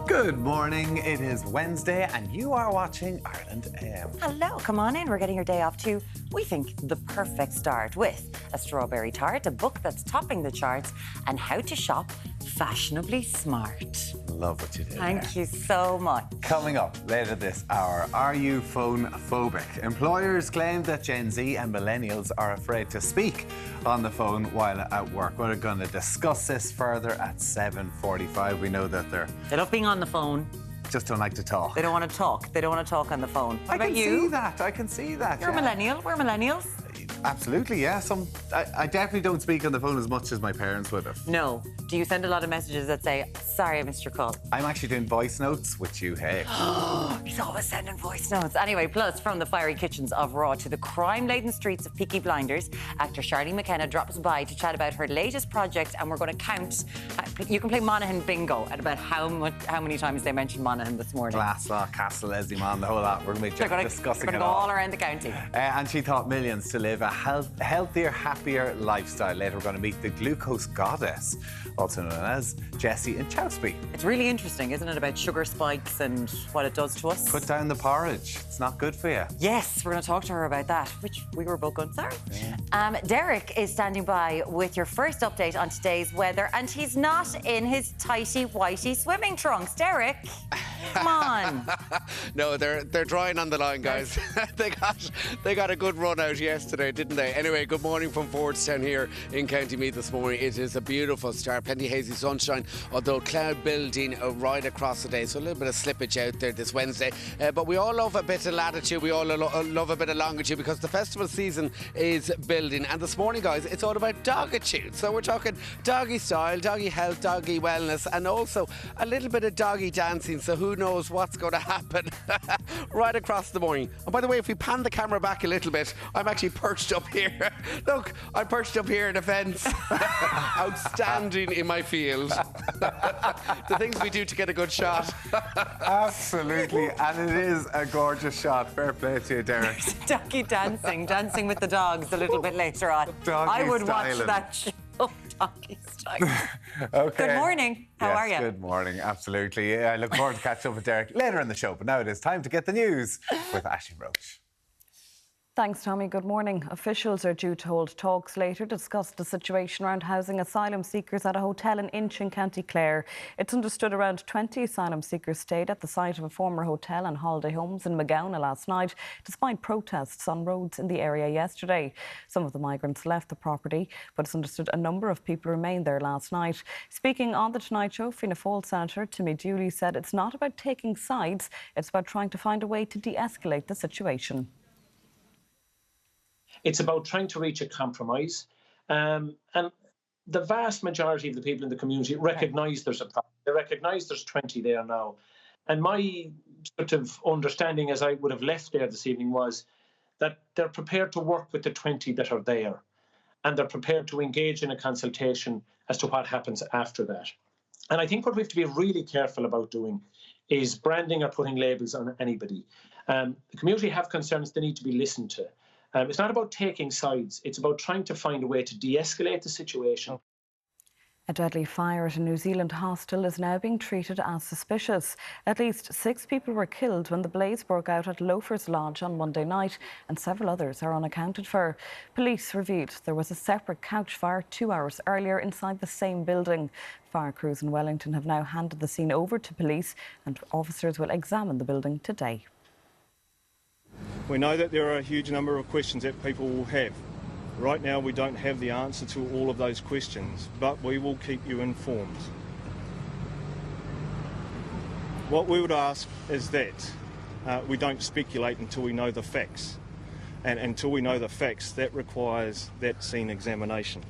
Good morning, it is Wednesday and you are watching Ireland AM. Hello, come on in. We're getting your day off to, we think, the perfect start with a strawberry tart, a book that's topping the charts, and how to shop fashionably smart. Love what you did. Thank you so much. Coming up later this hour, are you phone phobic? Employers claim that Gen Z and millennials are afraid to speak on the phone while at work. We're going to discuss this further at 7:45. We know that They love being on the phone. just don't like to talk. They don't want to talk. They don't want to talk on the phone. What about you? I can see that. You're a millennial. We're millennials. Absolutely, yeah. I definitely don't speak on the phone as much as my parents would have. No. Do you send a lot of messages that say, sorry, I missed your call? I'm actually doing voice notes, which you hate. He's always sending voice notes. Anyway, plus, from the fiery kitchens of Raw to the crime-laden streets of Peaky Blinders, actor Charlene McKenna drops by to chat about her latest project, and we're going to count. You can play Monaghan bingo at about how many times they mentioned Monaghan this morning. Glasslough, Castle, Leslie-Mon, the whole lot. We're going to be discussing We're going to go all around the county. And she taught millions to live a healthier, happier lifestyle. Later, we're going to meet the glucose goddess, also known as Jessie in Chowsby. It's really interesting, isn't it, about sugar spikes and what it does to us? Put down the porridge. It's not good for you. Yes, we're going to talk to her about that, which we were both going, sorry. Yeah. Deric is standing by with your first update on today's weather, and he's not in his tighty whitey swimming trunks. Deric, come on. No, they're drying on the line, guys. they got a good run out yesterday, didn't they? Anyway, good morning from Fordstown here in County Meath this morning. It is a beautiful start, plenty of hazy sunshine, although cloud building right across the day, so a little bit of slippage out there this Wednesday. But we all love a bit of latitude, we all love a bit of longitude, because the festival season is building. And this morning, guys, it's all about Dogitude. So we're talking doggy style, doggy health, doggy wellness, and also a little bit of doggy dancing. So who knows what's going to happen right across the morning. And by the way, if we pan the camera back a little bit, I'm actually perched up here. Look, I'm perched up here in a fence. Outstanding in my field. The things we do to get a good shot. Absolutely, and it is a gorgeous shot. Fair play to you, Deric. Doggy dancing with the dogs a little bit later on. Doggy I would styling. watch that show. Doggy style. Okay. Good morning. How are you? Good morning, absolutely. I look forward to catching up with Deric later in the show, but now it is time to get the news with Aisling Roche. Thanks, Tommy. Good morning. Officials are due to hold talks later to discuss the situation around housing asylum seekers at a hotel in Inch in County Clare. It's understood around 20 asylum seekers stayed at the site of a former hotel and holiday homes in Magowna last night, despite protests on roads in the area yesterday. Some of the migrants left the property, but it's understood a number of people remained there last night. Speaking on The Tonight Show, Fianna Fáil Senator Timmy Dooley said it's not about taking sides, it's about trying to find a way to de-escalate the situation. It's about trying to reach a compromise. And the vast majority of the people in the community recognise there's a problem. They recognise there's 20 there now. And my sort of understanding as I would have left there this evening was that they're prepared to work with the 20 that are there. And they're prepared to engage in a consultation as to what happens after that. And I think what we have to be really careful about doing is branding or putting labels on anybody. The community have concerns, they need to be listened to. It's not about taking sides, it's about trying to find a way to de-escalate the situation. A deadly fire at a New Zealand hostel is now being treated as suspicious. At least 6 people were killed when the blaze broke out at Loafers Lodge on Monday night, and several others are unaccounted for. Police revealed there was a separate couch fire 2 hours earlier inside the same building. Fire crews in Wellington have now handed the scene over to police, and officers will examine the building today. We know that there are a huge number of questions that people will have. Right now we don't have the answer to all of those questions, but we will keep you informed. What we would ask is that we don't speculate until we know the facts. And until we know the facts, that requires that scene examination.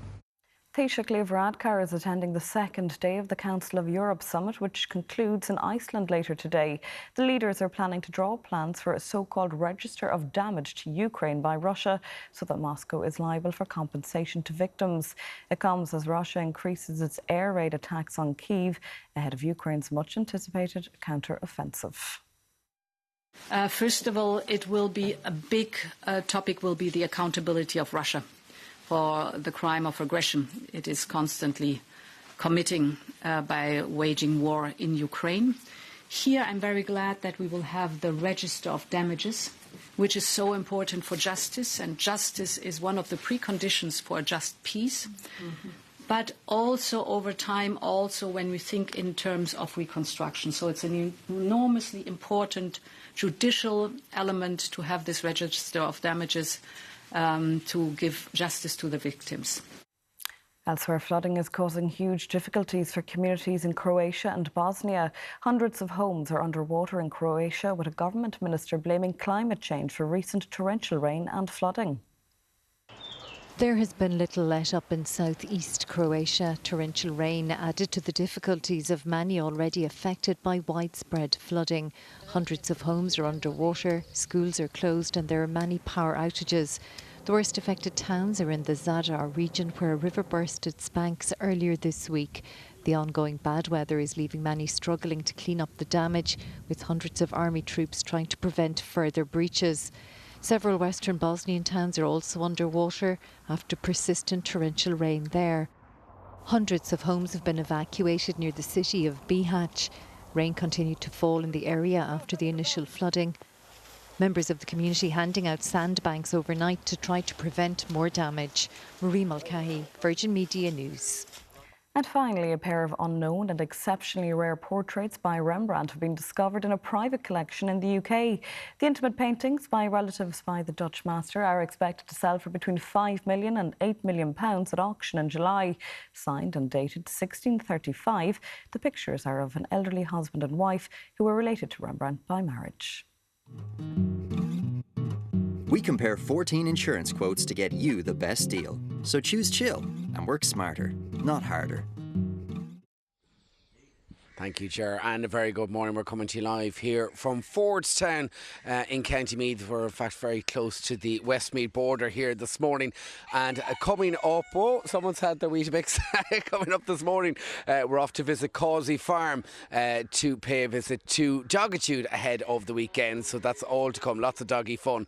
Taoiseach Varadkar is attending the second day of the Council of Europe summit, which concludes in Iceland later today. The leaders are planning to draw plans for a so-called register of damage to Ukraine by Russia, so that Moscow is liable for compensation to victims. It comes as Russia increases its air raid attacks on Kyiv ahead of Ukraine's much-anticipated counter-offensive. First of all, it will be a big topic will be the accountability of Russia for the crime of aggression it is constantly committing by waging war in Ukraine. Here I'm very glad that we will have the register of damages, which is so important for justice, and justice is one of the preconditions for a just peace. But also over time, also when we think in terms of reconstruction. So it's an enormously important judicial element to have this register of damages to give justice to the victims. Elsewhere, flooding is causing huge difficulties for communities in Croatia and Bosnia. Hundreds of homes are underwater in Croatia, with a government minister blaming climate change for recent torrential rain and flooding. There has been little let up in southeast Croatia. Torrential rain added to the difficulties of many already affected by widespread flooding. Hundreds of homes are underwater, schools are closed and there are many power outages. The worst affected towns are in the Zadar region, where a river burst its banks earlier this week. The ongoing bad weather is leaving many struggling to clean up the damage, with hundreds of army troops trying to prevent further breaches. Several western Bosnian towns are also underwater after persistent torrential rain there. Hundreds of homes have been evacuated near the city of Bihać. Rain continued to fall in the area after the initial flooding. Members of the community handing out sandbanks overnight to try to prevent more damage. Marie Mulcahy, Virgin Media News. And finally, a pair of unknown and exceptionally rare portraits by Rembrandt have been discovered in a private collection in the UK. The intimate paintings by relatives by the Dutch master are expected to sell for between £5 million and £8 million at auction in July. Signed and dated 1635, the pictures are of an elderly husband and wife who were related to Rembrandt by marriage. We compare 14 insurance quotes to get you the best deal. So choose chill and work smarter, not harder. Thank you, Ger, and a very good morning. We're coming to you live here from Fordstown in County Meath. We're in fact very close to the Westmeath border here this morning. And coming up, oh, someone's had their Weetabix. Coming up this morning, we're off to visit Causey Farm to pay a visit to Dogitude ahead of the weekend. So that's all to come. Lots of doggy fun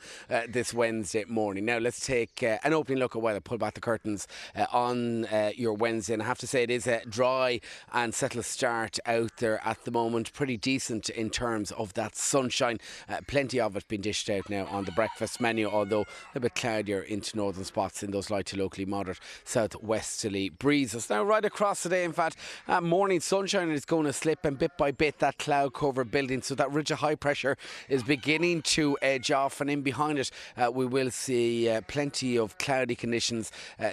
this Wednesday morning. Now let's take an opening look at weather. Pull back the curtains on your Wednesday. And I have to say it is a dry and settled start out there at the moment. Pretty decent in terms of that sunshine. Plenty of it being dished out now on the breakfast menu, although a bit cloudier into northern spots in those light to locally moderate southwesterly breezes. Now right across today, in fact, morning sunshine is going to slip, and bit by bit that cloud cover building, so that ridge of high pressure is beginning to edge off, and in behind it we will see plenty of cloudy conditions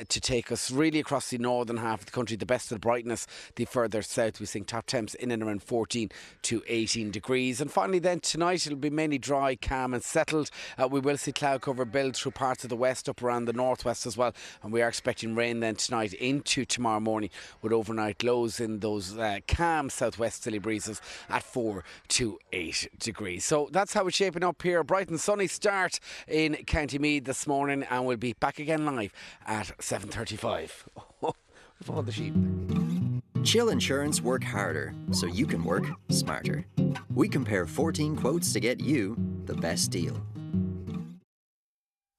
to take us really across the northern half of the country. The best of the brightness the further south. We see top temps in and around 14 to 18 degrees. And finally then tonight it'll be mainly dry, calm and settled. We will see cloud cover build through parts of the west, up around the northwest as well, and we are expecting rain then tonight into tomorrow morning, with overnight lows in those calm southwesterly breezes at 4 to 8 degrees. So that's how it's shaping up here. Bright and sunny start in County Meath this morning, and we'll be back again live at 7:35. With all the sheep. Chill Insurance work harder so you can work smarter. We compare 14 quotes to get you the best deal.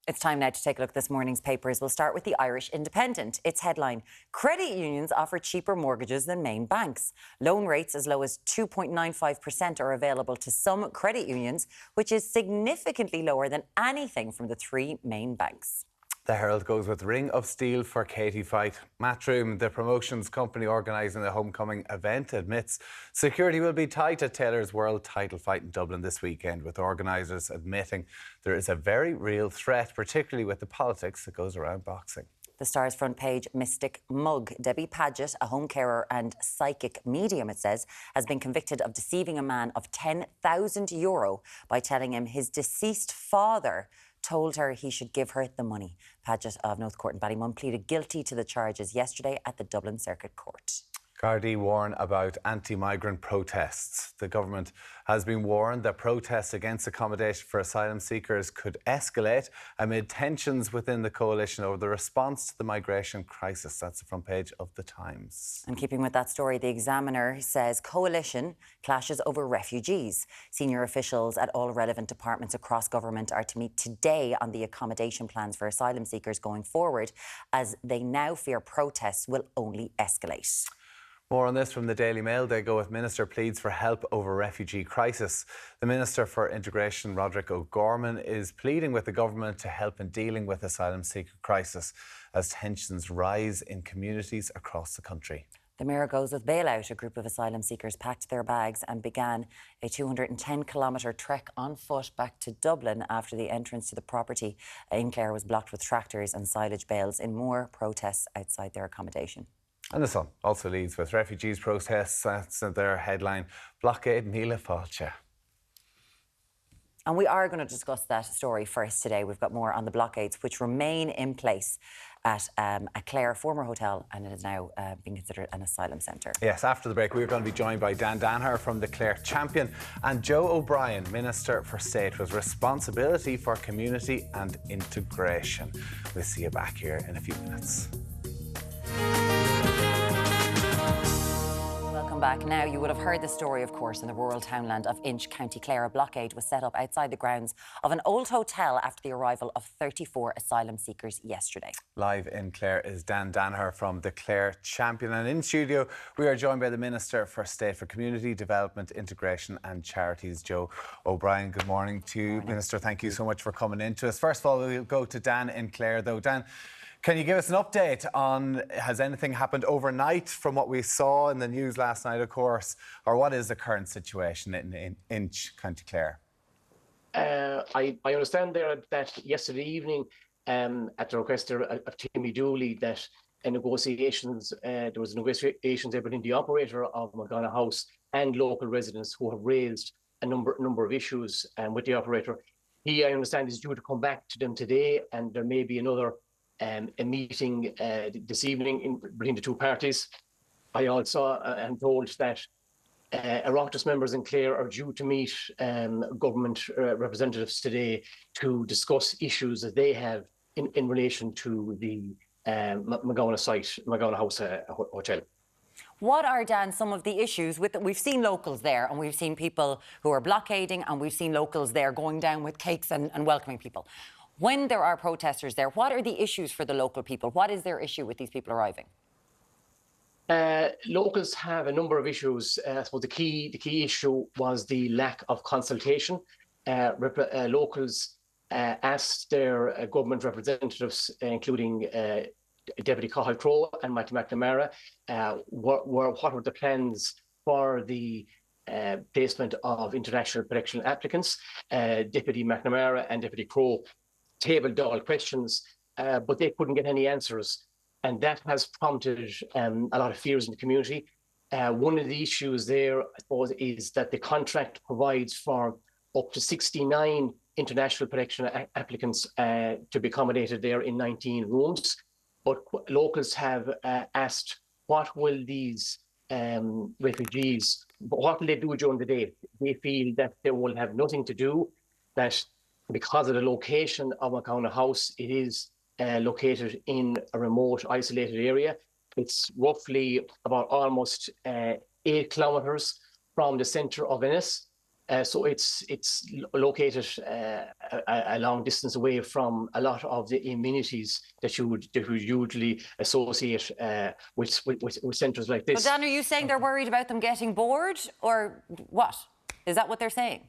It's time now to take a look at this morning's papers. We'll start with the Irish Independent. Its headline: credit unions offer cheaper mortgages than main banks. Loan rates as low as 2.95% are available to some credit unions, which is significantly lower than anything from the three main banks. The Herald goes with Ring of Steel for Katie Fight. Matchroom, the promotions company organising the homecoming event, admits security will be tight at Taylor's World title fight in Dublin this weekend, with organisers admitting there is a very real threat, particularly with the politics that goes around boxing. The Star's front page: mystic mug. Debbie Paget, a home carer and psychic medium, it says, has been convicted of deceiving a man of €10,000 by telling him his deceased father told her he should give her the money. Paget of North Court in Ballymun pleaded guilty to the charges yesterday at the Dublin Circuit Court. Gardaí warn about anti-migrant protests. The government has been warned that protests against accommodation for asylum seekers could escalate amid tensions within the coalition over the response to the migration crisis. That's the front page of The Times. And keeping with that story, the Examiner says coalition clashes over refugees. Senior officials at all relevant departments across government are to meet today on the accommodation plans for asylum seekers going forward, as they now fear protests will only escalate. More on this from the Daily Mail. They go with Minister pleads for help over refugee crisis. The Minister for Integration, Pádraig O'Gorman, is pleading with the government to help in dealing with asylum seeker crisis as tensions rise in communities across the country. The Mayor goes with bailout. A group of asylum seekers packed their bags and began a 210-kilometre trek on foot back to Dublin after the entrance to the property in Clare was blocked with tractors and silage bales in more protests outside their accommodation. And the Sun also leads with refugees protests. That's their headline, Blockade Míle Fáilte. And we are going to discuss that story first today. We've got more on the blockades, which remain in place at a Clare former hotel, and it is now being considered an asylum centre. Yes, after the break, we're going to be joined by Danaher from the Clare Champion and Joe O'Brien, Minister for State with responsibility for community and integration. We'll see you back here in a few minutes. Welcome back. Now, you would have heard the story, of course, in the rural townland of Inch, County Clare. A blockade was set up outside the grounds of an old hotel after the arrival of 34 asylum seekers yesterday. Live in Clare is Danaher from the Clare Champion. And in studio, we are joined by the Minister for State for Community Development, Integration and Charities, Joe O'Brien. Good morning to you, Minister. Thank you so much for coming in to us. First of all, we'll go to Dan in Clare, though. Dan, can you give us an update on, has anything happened overnight from what we saw in the news last night, of course, or what is the current situation in Inch, County Clare? I understand there that yesterday evening, at the request of Timmy Dooley, that there was negotiations between the operator of Magana House and local residents who have raised a number of issues with the operator. He, I understand, is due to come back to them today, and there may be another a meeting this evening between the two parties. I also am told that Oireachtas members in Clare are due to meet government representatives today to discuss issues that they have in relation to the Magana site, Magana House Hotel. What are, Dan, some of the issues with it? We've seen locals there, and we've seen people who are blockading, and we've seen locals there going down with cakes and welcoming people. When there are protesters there, what are the issues for the local people? What is their issue with these people arriving? Locals have a number of issues. I suppose the key issue was the lack of consultation. Locals asked their government representatives, including Deputy Cathal Crowe and Michael McNamara, what were the plans for the placement of international protection applicants. Deputy McNamara and Deputy Crowe tabled all questions, but they couldn't get any answers. And that has prompted a lot of fears in the community. One of the issues there, I suppose, is that the contract provides for up to 69 international protection applicants to be accommodated there in 19 rooms. But locals have asked, what will these refugees, what will they do during the day? They feel that they will have nothing to do, that because of the location of Magana House, it is located in a remote, isolated area. It's roughly about almost 8 kilometres from the centre of Ennis. So it's located a long distance away from a lot of the amenities that you would usually associate with centres like this. But Dan, are you saying they're worried about them getting bored, or what? Is that what they're saying?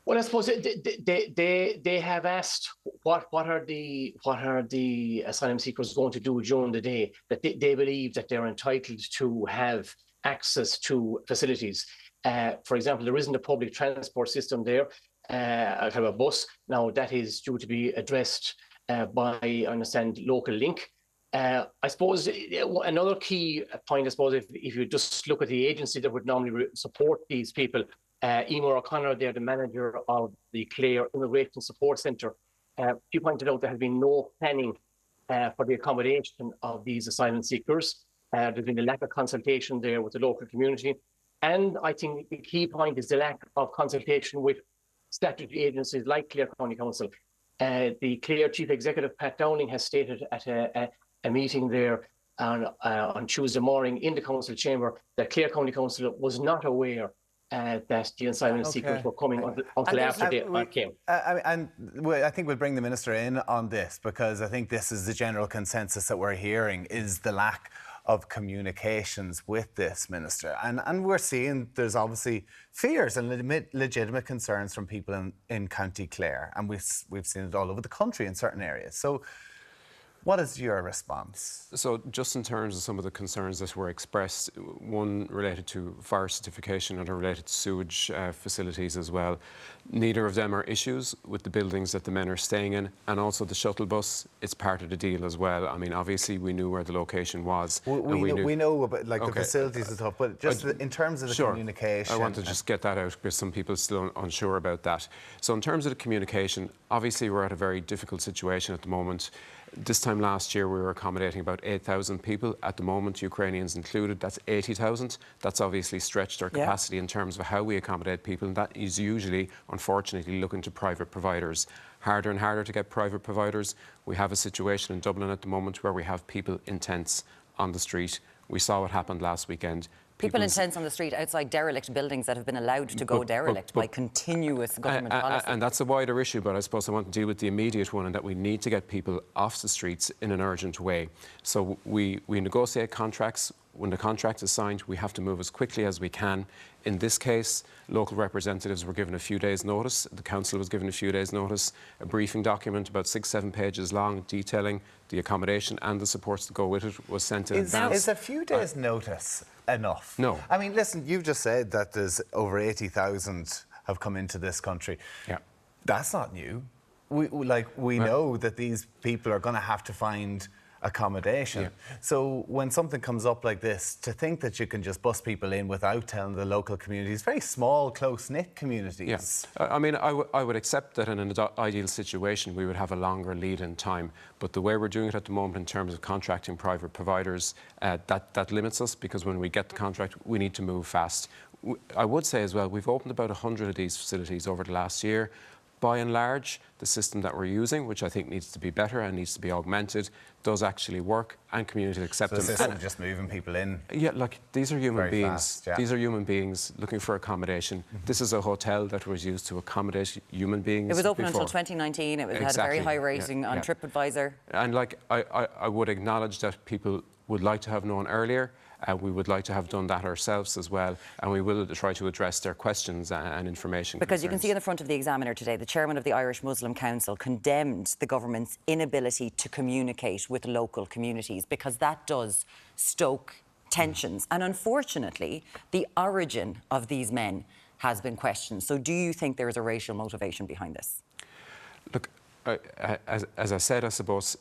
Well, I suppose they have asked what are the asylum seekers going to do during the day, that they believe that they're entitled to have access to facilities. For example, there isn't a public transport system there, kind of a bus. Now, that is due to be addressed by, I understand, Local Link. I suppose another key point, I suppose, if you just look at the agency that would normally support these people, Emer O'Connor, they're the manager of the Clare Immigration Support Centre. She pointed out there has been no planning for the accommodation of these asylum seekers. There's been a lack of consultation there with the local community. And I think the key point is the lack of consultation with statutory agencies like Clare County Council. The Clare Chief Executive, Pat Downing, has stated at a meeting there on Tuesday morning in the Council chamber that Clare County Council was not aware that the asylum seekers were coming until after they came. And I think we'll bring the Minister in on this, because I think this is the general consensus that we're hearing, is the lack of communications with this minister? And we're seeing there's obviously fears and legitimate concerns from people in County Clare, and we've seen it all over the country in certain areas. So what is your response? So just in terms of some of the concerns that were expressed, one related to fire certification and related to sewage facilities as well. Neither of them are issues with the buildings that the men are staying in, and also the shuttle bus, it's part of the deal as well. I mean, obviously we knew where the location was. We know about the facilities and stuff, but just in terms of the communication. I want to just get that out because some people are still unsure about that. So in terms of the communication, obviously we're at a very difficult situation at the moment. This time last year, we were accommodating about 8,000 people. At the moment, Ukrainians included, that's 80,000. That's obviously stretched our capacity in terms of how we accommodate people, and that is usually, unfortunately, looking to private providers. Harder and harder to get private providers. We have a situation in Dublin at the moment where we have people in tents on the street. We saw what happened last weekend. People in tents on the street outside derelict buildings that have been allowed to go derelict by continuous government policy. And that's a wider issue, but I suppose I want to deal with the immediate one, and that we need to get people off the streets in an urgent way. So we negotiate contracts. When the contract is signed, we have to move as quickly as we can. In this case, local representatives were given a few days' notice. The council was given a few days' notice. A briefing document about 6-7 pages long detailing the accommodation and the supports that go with it was sent in advance. Is a few days' notice enough? No. I mean, listen, you've just said that there's over 80,000 have come into this country. Yeah. That's not new. We know that these people are going to have to find accommodation. Yeah. So when something comes up like this, to think that you can just bus people in without telling the local communities, very small, close-knit communities. Yeah. I mean, I would accept that in an ideal situation we would have a longer lead-in time, but the way we're doing it at the moment in terms of contracting private providers, that limits us, because when we get the contract, we need to move fast. I would say as well, we've opened about 100 of these facilities over the last year. By and large, the system that we're using, which I think needs to be better and needs to be augmented, does actually work, and communities accept them. So the system just moving people in? Yeah, look, these are human beings. Fast, yeah. These are human beings looking for accommodation. This is a hotel that was used to accommodate human beings. It was open before. Until 2019. It had a very high rating on TripAdvisor. And I would acknowledge that people would like to have known earlier. We would like to have done that ourselves as well, and we will try to address their questions and information Because concerns. you can see in the front of the Examiner today, the chairman of the Irish Muslim Council condemned the government's inability to communicate with local communities, because that does stoke tensions. And unfortunately, the origin of these men has been questioned. So do you think there is a racial motivation behind this? Look, as I said, I suppose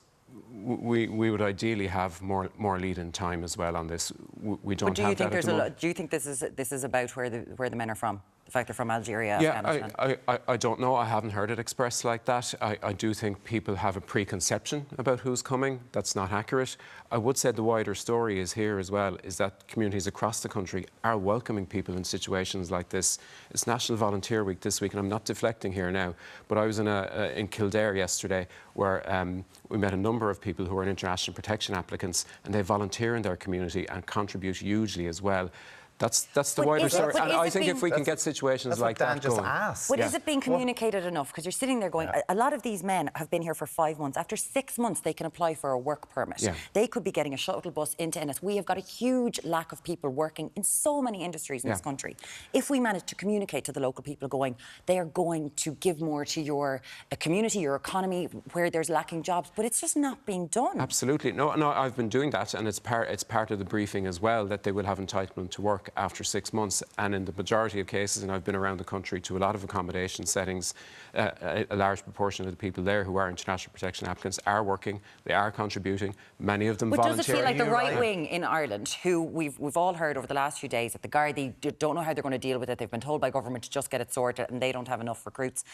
we would ideally have more lead-in time as well on this. We don't have that at the moment. Do you think this is about where the men are from? The fact they're from Algeria, Afghanistan? Yeah, I don't know. I haven't heard it expressed like that. I do think people have a preconception about who's coming. That's not accurate. I would say the wider story is here as well, is that communities across the country are welcoming people in situations like this. It's National Volunteer Week this week, and I'm not deflecting here now, but I was in Kildare yesterday, where we met a number of people who are international protection applicants, and they volunteer in their community and contribute hugely as well. That's the wider story. And I think if we can get situations like that going. But is it being communicated enough? Because you're sitting there going, a lot of these men have been here for 5 months. After 6 months, they can apply for a work permit. Yeah. They could be getting a shuttle bus into Ennis. We have got a huge lack of people working in so many industries in this country. If we manage to communicate to the local people going, they are going to give more to your community, your economy, where there's lacking jobs, but it's just not being done. Absolutely. No, I've been doing that, and it's part of the briefing as well, that they will have entitlement to work after 6 months, and in the majority of cases, and I've been around the country to a lot of accommodation settings, a large proportion of the people there who are international protection applicants are working, they are contributing, many of them volunteering. But does it feel like the right wing in Ireland, who we've all heard over the last few days that the Gardaí don't know how they're going to deal with it, they've been told by government to just get it sorted and they don't have enough recruits,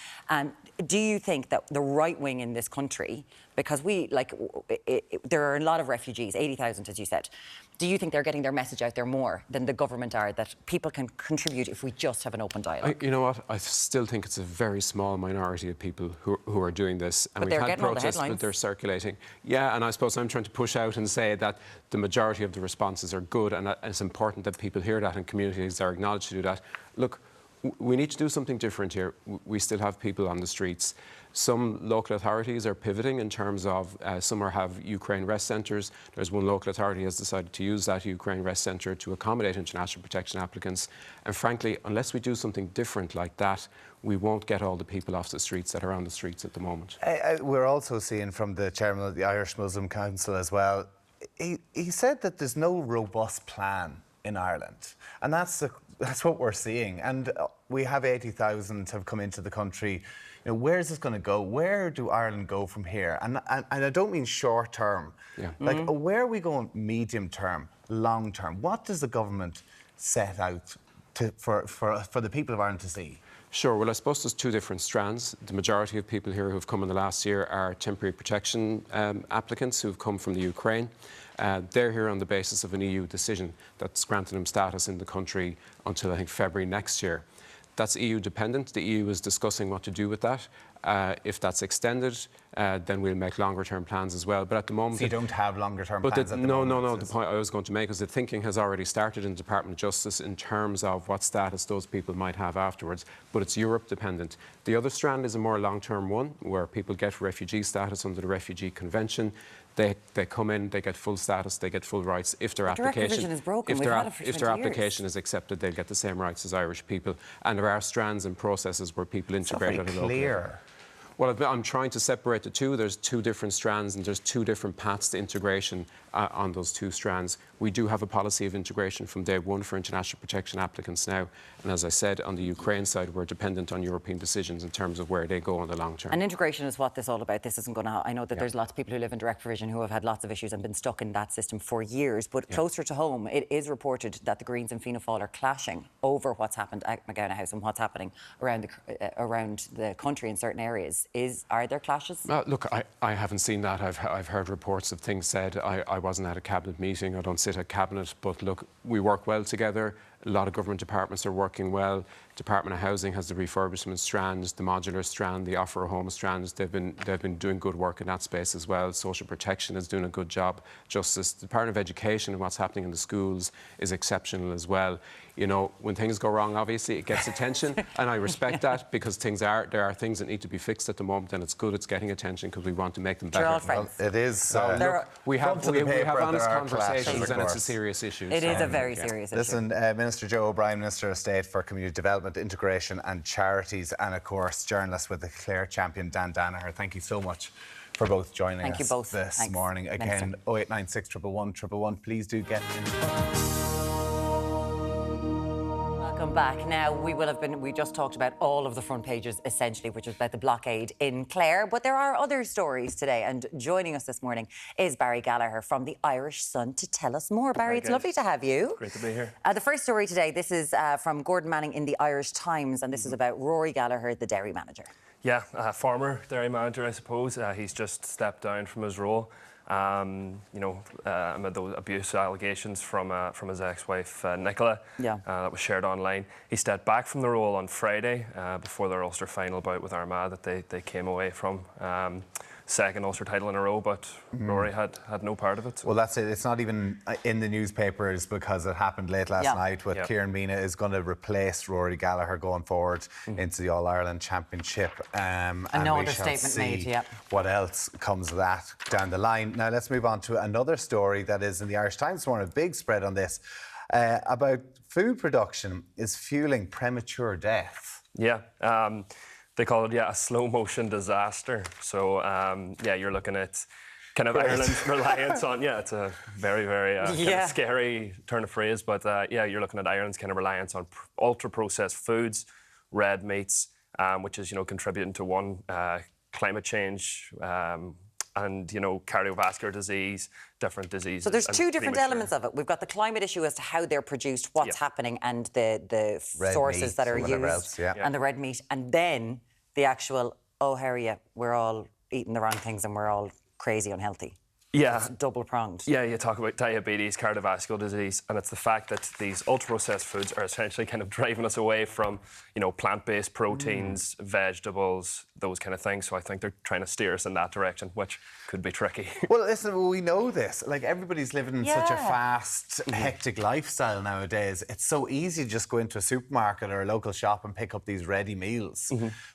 do you think that the right wing in this country, because there are a lot of refugees, 80,000 as you said, do you think they're getting their message out there more than the government are, that people can contribute if we just have an open dialogue? You know what? I still think it's a very small minority of people who are doing this. And we've had protests, but they're circulating. Yeah, and I suppose I'm trying to push out and say that the majority of the responses are good, and it's important that people hear that and communities are acknowledged to do that. Look, We need to do something different here. We still have people on the streets. Some local authorities are pivoting in terms of some have Ukraine rest centres. There's one local authority has decided to use that Ukraine rest centre to accommodate international protection applicants. And frankly, unless we do something different like that, we won't get all the people off the streets that are on the streets at the moment. We're also seeing from the chairman of the Irish Muslim Council as well, he said that there's no robust plan in Ireland. And that's what we're seeing. And we have 80,000 have come into the country. You know, where is this going to go? Where do Ireland go from here? And I don't mean short term. Yeah. Like, where are we going medium term, long term? What does the government set out for the people of Ireland to see? Sure. Well, I suppose there's two different strands. The majority of people here who've come in the last year are temporary protection applicants who've come from the Ukraine. They're here on the basis of an EU decision that's granted them status in the country until, I think, February next year. That's EU dependent. The EU is discussing what to do with that. If that's extended, then we'll make longer-term plans as well. But at the moment... So you don't have longer-term plans at the moment? No. The point I was going to make is that thinking has already started in the Department of Justice in terms of what status those people might have afterwards, but it's Europe-dependent. The other strand is a more long-term one, where people get refugee status under the Refugee Convention. They come in, they get full status, they get full rights if their application is broken. If their application is accepted, they'll get the same rights as Irish people. And there are strands and processes where people integrate at a local level. Well, I'm trying to separate the two. There's two different strands and there's two different paths to integration on those two strands. We do have a policy of integration from day one for international protection applicants now. And as I said, on the Ukraine side, we're dependent on European decisions in terms of where they go in the long term. And integration is what this is all about. This isn't going to... I know that there's lots of people who live in direct provision who have had lots of issues and been stuck in that system for years. But closer to home, it is reported that the Greens and Fianna Fáil are clashing over what's happened at McGowan House and what's happening around the country in certain areas. Are there clashes? Look, I haven't seen that. I've heard reports of things said. I wasn't at a cabinet meeting. I don't sit at cabinet. But look, we work well together. A lot of government departments are working well. Department of Housing has the refurbishment strands, the modular strand, the offer a home strands. They've been doing good work in that space as well. Social protection is doing a good job. Justice, the Department of Education and what's happening in the schools is exceptional as well. You know, when things go wrong, obviously it gets attention, and I respect that because there are things that need to be fixed at the moment, and it's good it's getting attention because we want to make them better. You're all friends. Well, it is. We have honest conversations, and it's a serious issue. It is a very serious issue. Listen, Minister Joe O'Brien, Minister of State for Community Development, Integration and Charities, and of course journalist with the Clare champion Dan Danaher. Thank you so much for both joining us this morning. Again, 0896 111 111. Please do get in. Welcome back. Now, we just talked about all of the front pages, essentially, which is about the blockade in Clare. But there are other stories today. And joining us this morning is Barry Gallagher from the Irish Sun to tell us more. Barry, it's lovely to have you. Great to be here. The first story today, this is from Gordon Manning in the Irish Times. And this is about Rory Gallagher, the dairy manager. Yeah, former dairy manager, I suppose. He's just stepped down from his role. Amid those abuse allegations from his ex-wife Nicola that was shared online. He stepped back from the role on Friday before their Ulster final bout with Armagh that they came away from. Second Ulster title in a row, but Rory had no part of it. Well, that's it. It's not even in the newspapers because it happened late last night. With Kieran Meena is going to replace Rory Gallagher going forward into the All-Ireland Championship. And no we other shall statement see made, what else comes of that down the line. Now, let's move on to another story that is in the Irish Times this morning. A big spread on this about food production is fueling premature death. Yeah. They call it, a slow-motion disaster. So, you're looking at kind of Ireland's reliance on... Yeah, it's a very, very kind of scary turn of phrase. But, you're looking at Ireland's kind of reliance on ultra-processed foods, red meats, which is, contributing to one, climate change and, cardiovascular disease, different diseases. So there's two different elements of it. We've got the climate issue as to how they're produced, what's happening, and the sources that are used, and the red meat. And then the actual, we're all eating the wrong things and we're all crazy unhealthy. Yeah. It's double-pronged. Yeah, you talk about diabetes, cardiovascular disease, and it's the fact that these ultra-processed foods are essentially kind of driving us away from, plant-based proteins, vegetables, those kind of things. So I think they're trying to steer us in that direction, which could be tricky. Well, listen, we know this. Like, everybody's living in such a fast, hectic lifestyle nowadays. It's so easy to just go into a supermarket or a local shop and pick up these ready meals.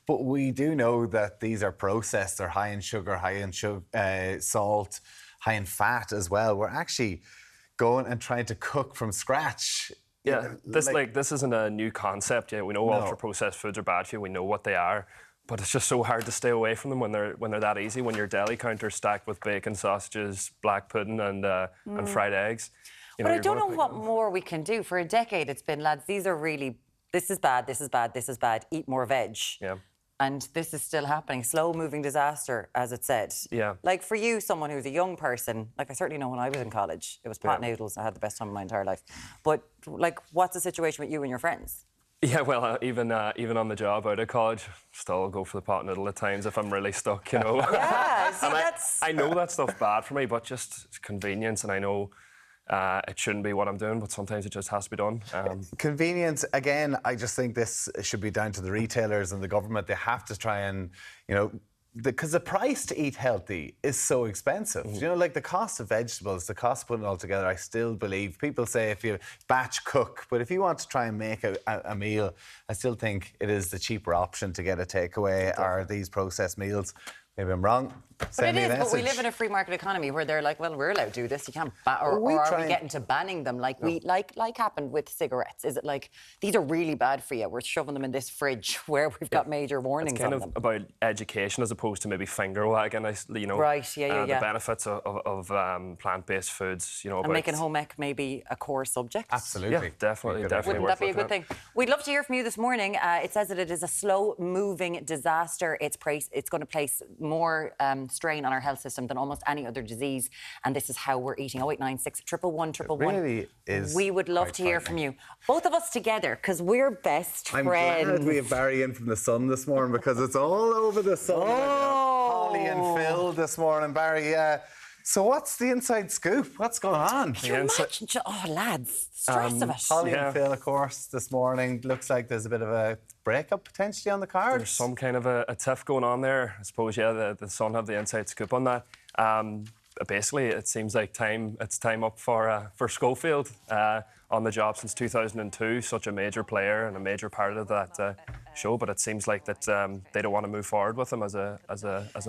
But we do know that these are processed. They're high in sugar, high in salt, high in fat as well. We're actually going and trying to cook from scratch. Yeah, this isn't a new concept. Yeah, we know ultra-processed foods are bad for you. We know what they are, but it's just so hard to stay away from them when they're that easy. When your deli counter's stacked with bacon, sausages, black pudding, and fried eggs. But I don't know what more we can do. For a decade, it's been, lads, this is bad, this is bad, this is bad. Eat more veg. Yeah. And this is still happening. Slow-moving disaster, as it said. Yeah. Like, for you, someone who's a young person, like, I certainly know when I was in college, it was pot noodles. I had the best time of my entire life. But, like, what's the situation with you and your friends? Yeah, well, even on the job out of college, still go for the pot noodle at times if I'm really stuck, Yeah, see, I know that stuff's bad for me, but just it's convenience, and I know it shouldn't be what I'm doing, but sometimes it just has to be done. Convenience, again, I just think this should be down to the retailers and the government. They have to try and, because the price to eat healthy is so expensive. Like the cost of vegetables, the cost of putting it all together, I still believe. People say if you batch cook, but if you want to try and make a meal, I still think it is the cheaper option to get a takeaway or these processed meals. Maybe I'm wrong. But we live in a free market economy where they're like, well, we're allowed to do this. You can't are we getting to banning them like happened with cigarettes? Is it like these are really bad for you? We're shoving them in this fridge where we've got major warnings it's kind on of them. About education as opposed to maybe finger wagging. Right? Yeah. The benefits of plant-based foods. And making home ec maybe a core subject. Absolutely. Yeah, definitely. Wouldn't that be a good thing? We'd love to hear from you this morning. It says that it is a slow-moving disaster. It's going to place more strain on our health system than almost any other disease, and this is how we're eating. 0896 111 111. Really is. We would love to hear from you, both of us together, because we're best friends. I'm glad we have Barry in from the Sun this morning because it's all over the Sun. Holly and Phil this morning. Barry, so what's the inside scoop? What's going on? Can you imagine? Lads, stress of it. Holly and Phil, of course, this morning. Looks like there's a bit of a breakup potentially on the cards. There's some kind of a tiff going on there. I suppose, the Sun have the inside scoop on that. Basically, it seems like it's time up for Schofield on the job since 2002. Such a major player and a major part of that show, but it seems like that they don't want to move forward with him as a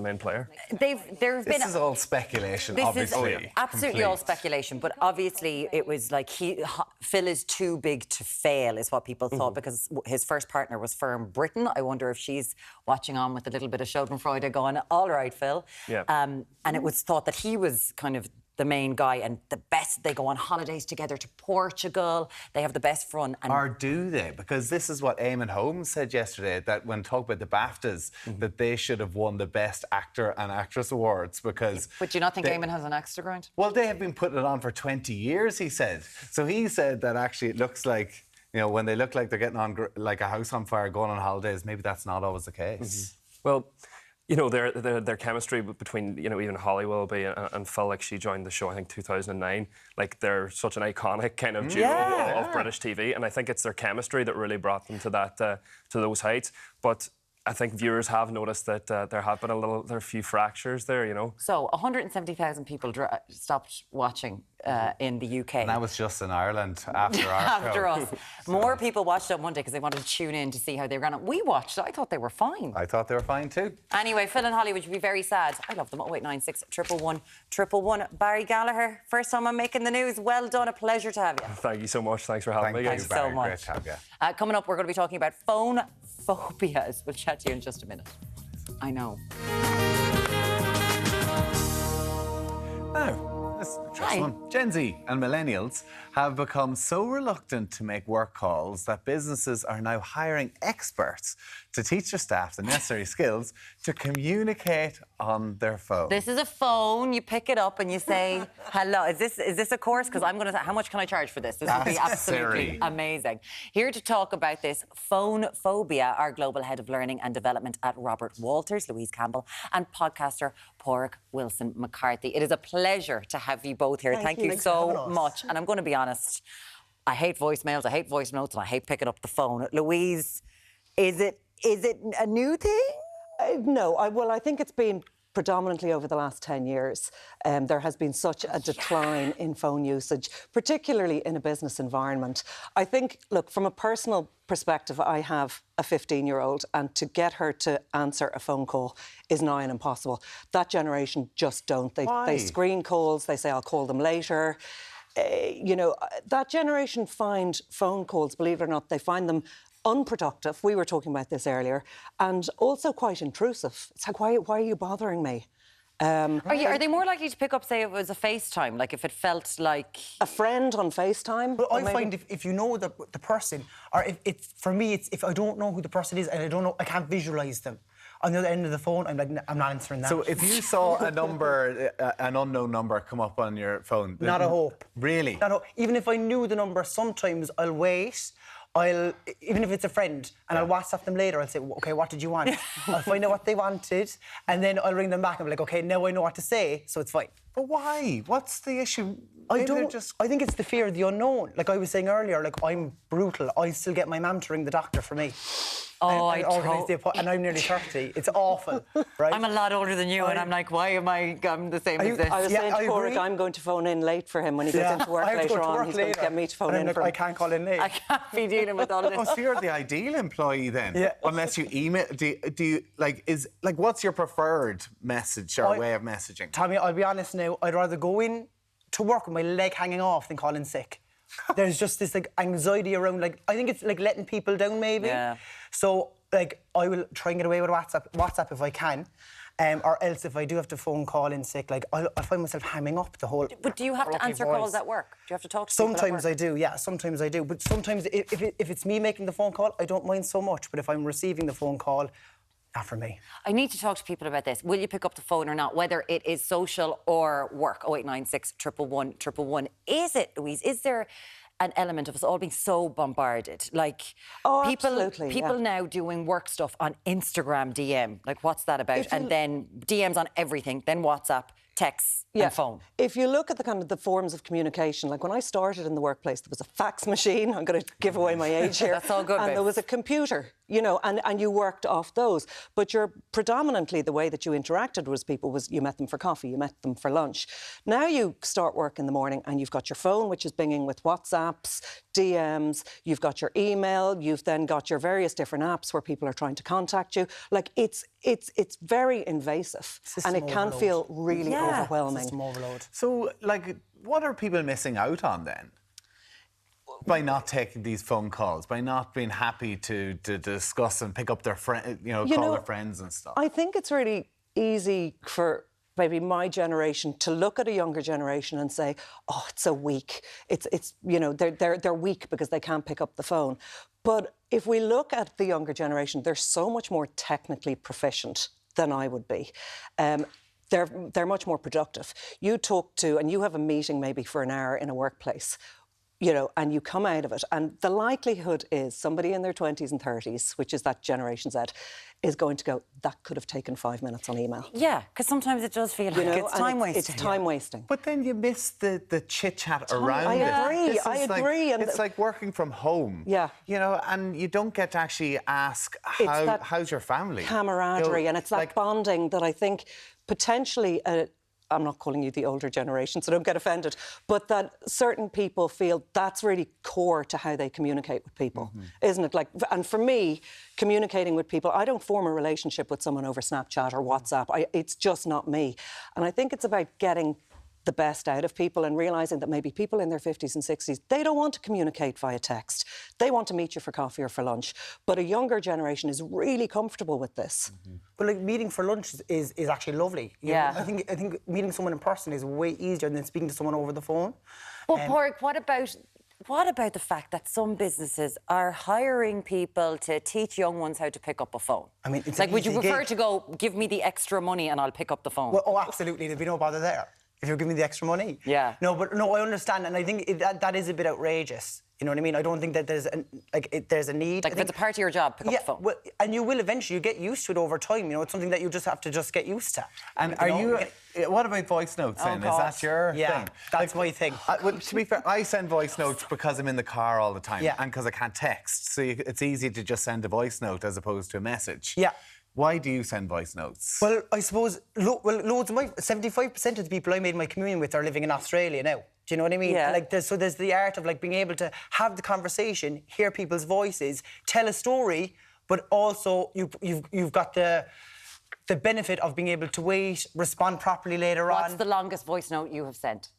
main player. This is all speculation, obviously. This is absolutely all speculation, but obviously it was like Phil is too big to fail, is what people thought, because his first partner was Firm Britain. I wonder if she's watching on with a little bit of Schadenfreude going, all right, Phil. Yeah. And it was thought that he was kind of the main guy and the best. They go on holidays together to Portugal. They have the best fun. Or do they? Because this is what Eamon Holmes said yesterday, that when talking about the BAFTAs, that they should have won the Best Actor and Actress Awards because... But do you not think Eamon has an axe to grind? Well, they have been putting it on for 20 years, he said. So he said that actually it looks like, when they look like they're getting on like a house on fire going on holidays, maybe that's not always the case. Well... their chemistry between, even Holly Willoughby and Phil, like she joined the show, I think, 2009. Like, they're such an iconic kind of duo of British TV. And I think it's their chemistry that really brought them to that, to those heights. But I think viewers have noticed that there have been there are a few fractures there, So 170,000 people stopped watching in the UK. And that was just in Ireland after our after show. us. More people watched it on Monday because they wanted to tune in to see how they ran it. We watched it. I thought they were fine. I thought they were fine too. Anyway, Phil and Holly, would you be very sad? I love them. 0896 111 111. Barry Gallagher, first time I'm making the news. Well done. A pleasure to have you. Thank you so much. Thanks for having me, guys. Thanks so much. Great to have you. Coming up, we're going to be talking about phone phobias. We'll chat to you in just a minute. I know. Now, let's Just one. Gen Z and millennials have become so reluctant to make work calls that businesses are now hiring experts to teach their staff the necessary skills to communicate on their phone. This is a phone. You pick it up and you say, hello. Is this a course? Because I'm going to... How much can I charge for this? This would be absolutely amazing. Here to talk about this, Phone Phobia, our Global Head of Learning and Development at Robert Walters, Louise Campbell, and podcaster Pádraig Wilson McCarthy. It is a pleasure to have you both here. Thank you so much. And I'm going to be honest, I hate voicemails, I hate voice notes, and I hate picking up the phone. Louise, is it a new thing? No, I think it's been predominantly over the last 10 years. There has been such a decline in phone usage, particularly in a business environment. I think, look, from a personal perspective, I have a 15-year-old, and to get her to answer a phone call is nigh on impossible. That generation just don't. They screen calls, they say, I'll call them later. That generation find phone calls, believe it or not, they find them unproductive. We were talking about this earlier, and also quite intrusive. It's like, why are you bothering me? Are they more likely to pick up, say, if it was a FaceTime, like if it felt like a friend on FaceTime? Well, I find if you know the person, or if I don't know who the person is and I can't visualise them on the other end of the phone, I'm like, I'm not answering that. So if you saw a number, an unknown number come up on your phone, not a hope. Really? Not a hope. Even if I knew the number, sometimes I'll wait. Even if it's a friend, and I'll WhatsApp them later, I'll say, OK, what did you want? I'll find out what they wanted, and then I'll ring them back and be like, OK, now I know what to say, so it's fine. But why? What's the issue? I think it's the fear of the unknown. Like I was saying earlier, like, I'm brutal. I still get my mum to ring the doctor for me. And I'm nearly 30. It's awful, right? I'm a lot older than you, and I'm like, I'm the same as this. I was saying to Pádraig, I'm going to phone in late for him when he goes into work later on. He's going to get me to phone in for him. I can't call in late. I can't be dealing with all of this. Oh, so you're the ideal employee then? Yeah. Unless you email. Do you what's your preferred message or way of messaging? Tommy, I'll be honest now, I'd rather go in to work with my leg hanging off than call in sick. There's just this anxiety around, I think it's like letting people down maybe. Yeah. So I will try and get away with WhatsApp if I can. Or else if I do have to phone call in sick, I'll find myself hamming up the whole... But do you have to answer calls at work? Do you have to talk to people at Sometimes work? I do, yeah, sometimes I do. But sometimes if it's me making the phone call, I don't mind so much. But if I'm receiving the phone call, not for me. I need to talk to people about this. Will you pick up the phone or not, whether it is social or work? 0896 111 111. Is it, Louise? Is there an element of us all being so bombarded? People now doing work stuff on Instagram DM. What's that about? And then DMs on everything, then WhatsApp, texts and phone. If you look at the forms of communication, when I started in the workplace, there was a fax machine. I'm going to give away my age here. That's all good, And babe. there was a computer, and you worked off those. But predominantly the way that you interacted with people was you met them for coffee, you met them for lunch. Now you start work in the morning and you've got your phone, which is binging with WhatsApps, DMs, you've got your email, you've then got your various different apps where people are trying to contact you. It's very invasive, and it can feel really overwhelming. System overload. So, what are people missing out on then? By not taking these phone calls, by not being happy to discuss and pick up their friends, call their friends and stuff. I think it's really easy for maybe my generation to look at a younger generation and say, "Oh, it's so weak. They're weak because they can't pick up the phone." But if we look at the younger generation, they're so much more technically proficient than I would be. They're much more productive. You talk to, and you have a meeting maybe for an hour in a workplace, and you come out of it, and the likelihood is somebody in their 20s and 30s, which is that Generation Z, is going to go, that could have taken 5 minutes on email. Yeah, because sometimes it does feel like it's time wasting. It's time wasting. But then you miss the chit-chat around it. I agree. And it's like working from home. Yeah. And you don't get to actually ask, how's your family? Camaraderie, and it's that bonding that I think potentially... I'm not calling you the older generation, so don't get offended, but that certain people feel that's really core to how they communicate with people, isn't it? And for me, communicating with people, I don't form a relationship with someone over Snapchat or WhatsApp. It's just not me. And I think it's about getting the best out of people and realising that maybe people in their 50s and 60s, they don't want to communicate via text. They want to meet you for coffee or for lunch. But a younger generation is really comfortable with this. But like meeting for lunch is actually lovely. You know, I think meeting someone in person is way easier than speaking to someone over the phone. Well, Pádraig, what about the fact that some businesses are hiring people to teach young ones how to pick up a phone? I mean, it's like, would you prefer gig. to go, give me the extra money and I'll pick up the phone? Well, oh, absolutely. There'd be no bother there if you're giving me the extra money. Yeah. No, I understand, and I think that is a bit outrageous. You know what I mean? I don't think that there's there's a need. Like, if it's a part of your job, pick up the phone. Well, and you will eventually. You get used to it over time. You know, it's something that you just have to get used to. And what about voice notes then? Is that your thing? That's my thing. Well, to be fair, I send voice notes because I'm in the car all the time and because I can't text. So it's easy to just send a voice note as opposed to a message. Yeah. Why do you send voice loads? Well, I suppose loads of 75% of the people I made my communion with are living in Australia now. Do you know what I mean? Yeah. Like, there's the art of like being able to have the conversation, hear people's voices, tell a story, but also you've got the benefit of being able to wait, respond properly later on. What's the longest voice note you have sent?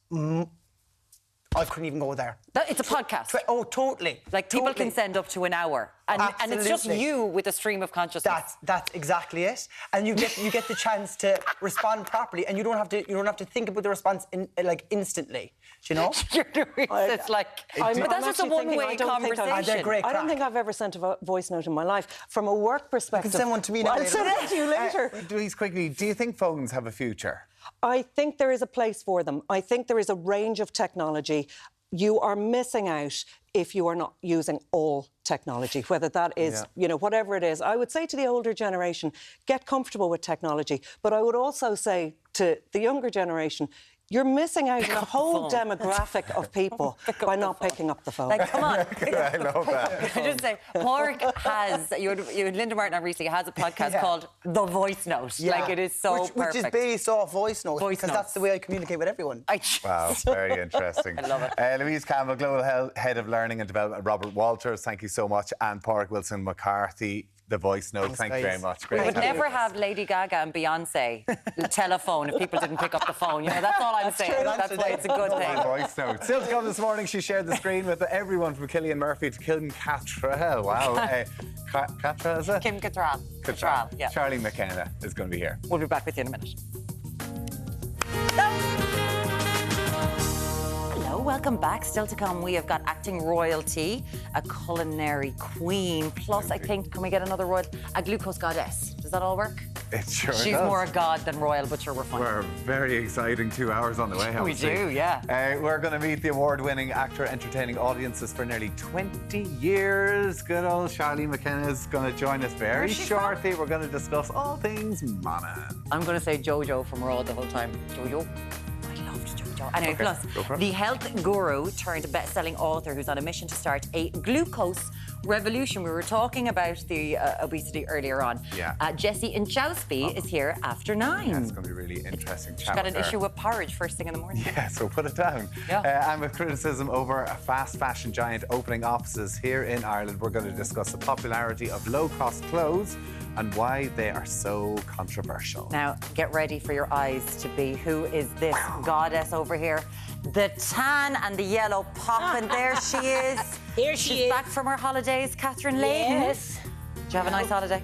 I couldn't even go there. It's a podcast. Oh, totally. Like, people can send up to an hour. And it's just you with a stream of consciousness. That's exactly it. And you get the chance to respond properly, and you don't have to think about the response instantly. Do you know? You're doing this like... But that's just a one-way conversation. They're great I don't think I've ever sent a voice note in my life. From a work perspective... You can send one to me now. I'll send it to you later. Louise, quickly, do you think phones have a future? I think there is a place for them. I think there is a range of technology. You are missing out if you are not using all technology, whether that is, whatever it is. I would say to the older generation, get comfortable with technology. But I would also say to the younger generation, you're missing out on a whole demographic of people by not picking up the phone. Like, come on. I love that. Can I just say, Pádraig has, you and Linda Martin on recently has a podcast called The Voice Note. Yeah. Like, it is so perfect. Which is based off voice notes, because that's the way I communicate with everyone. Wow, very interesting. I love it. Louise Campbell, Global Head of Learning and Development, Robert Walters, thank you so much, and Pádraig Wilson McCarthy, The Voice Note. Thank you very much. We would never have Lady Gaga and Beyonce telephone if people didn't pick up the phone. You know, that's all I'm saying. That's why it's a good thing. Voice Note. Still to come this morning, she shared the screen with everyone from Cillian Murphy to Kim Cattrall. Wow. Cattrall, is it? Kim Cattrall. Cattrall. Yeah. Charlene McKenna is going to be here. We'll be back with you in a minute. Welcome back. Still to come, we have got acting royalty, a culinary queen, plus, I think, can we get another word? A glucose goddess. Does that all work? It sure She's does. more a god than royal, but sure, we're fine. We're very exciting 2 hours on the way. We do, yeah. We're going to meet the award-winning actor entertaining audiences for nearly 20 years. Good old Charlene McKenna is going to join us very shortly. We're going to discuss all things Mana. I'm going to say Jojo from Raw the whole time. Jojo. Anyway, plus, the health guru turned best-selling author who's on a mission to start a glucose revolution. We were talking about the obesity earlier on. Yeah. Jessie Inchowsky is here after 9. Yeah, it's going to be really interesting. She's got an issue with porridge first thing in the morning. Yeah, so put it down. Yeah. And with criticism over a fast fashion giant opening offices here in Ireland, we're going to discuss the popularity of low-cost clothes and why they are so controversial. Now, get ready for your eyes to be, who is this goddess over here? The tan and the yellow pop, and there she is. Here She's back from her holidays, Catherine Leyden. Yes. Did you have a nice holiday?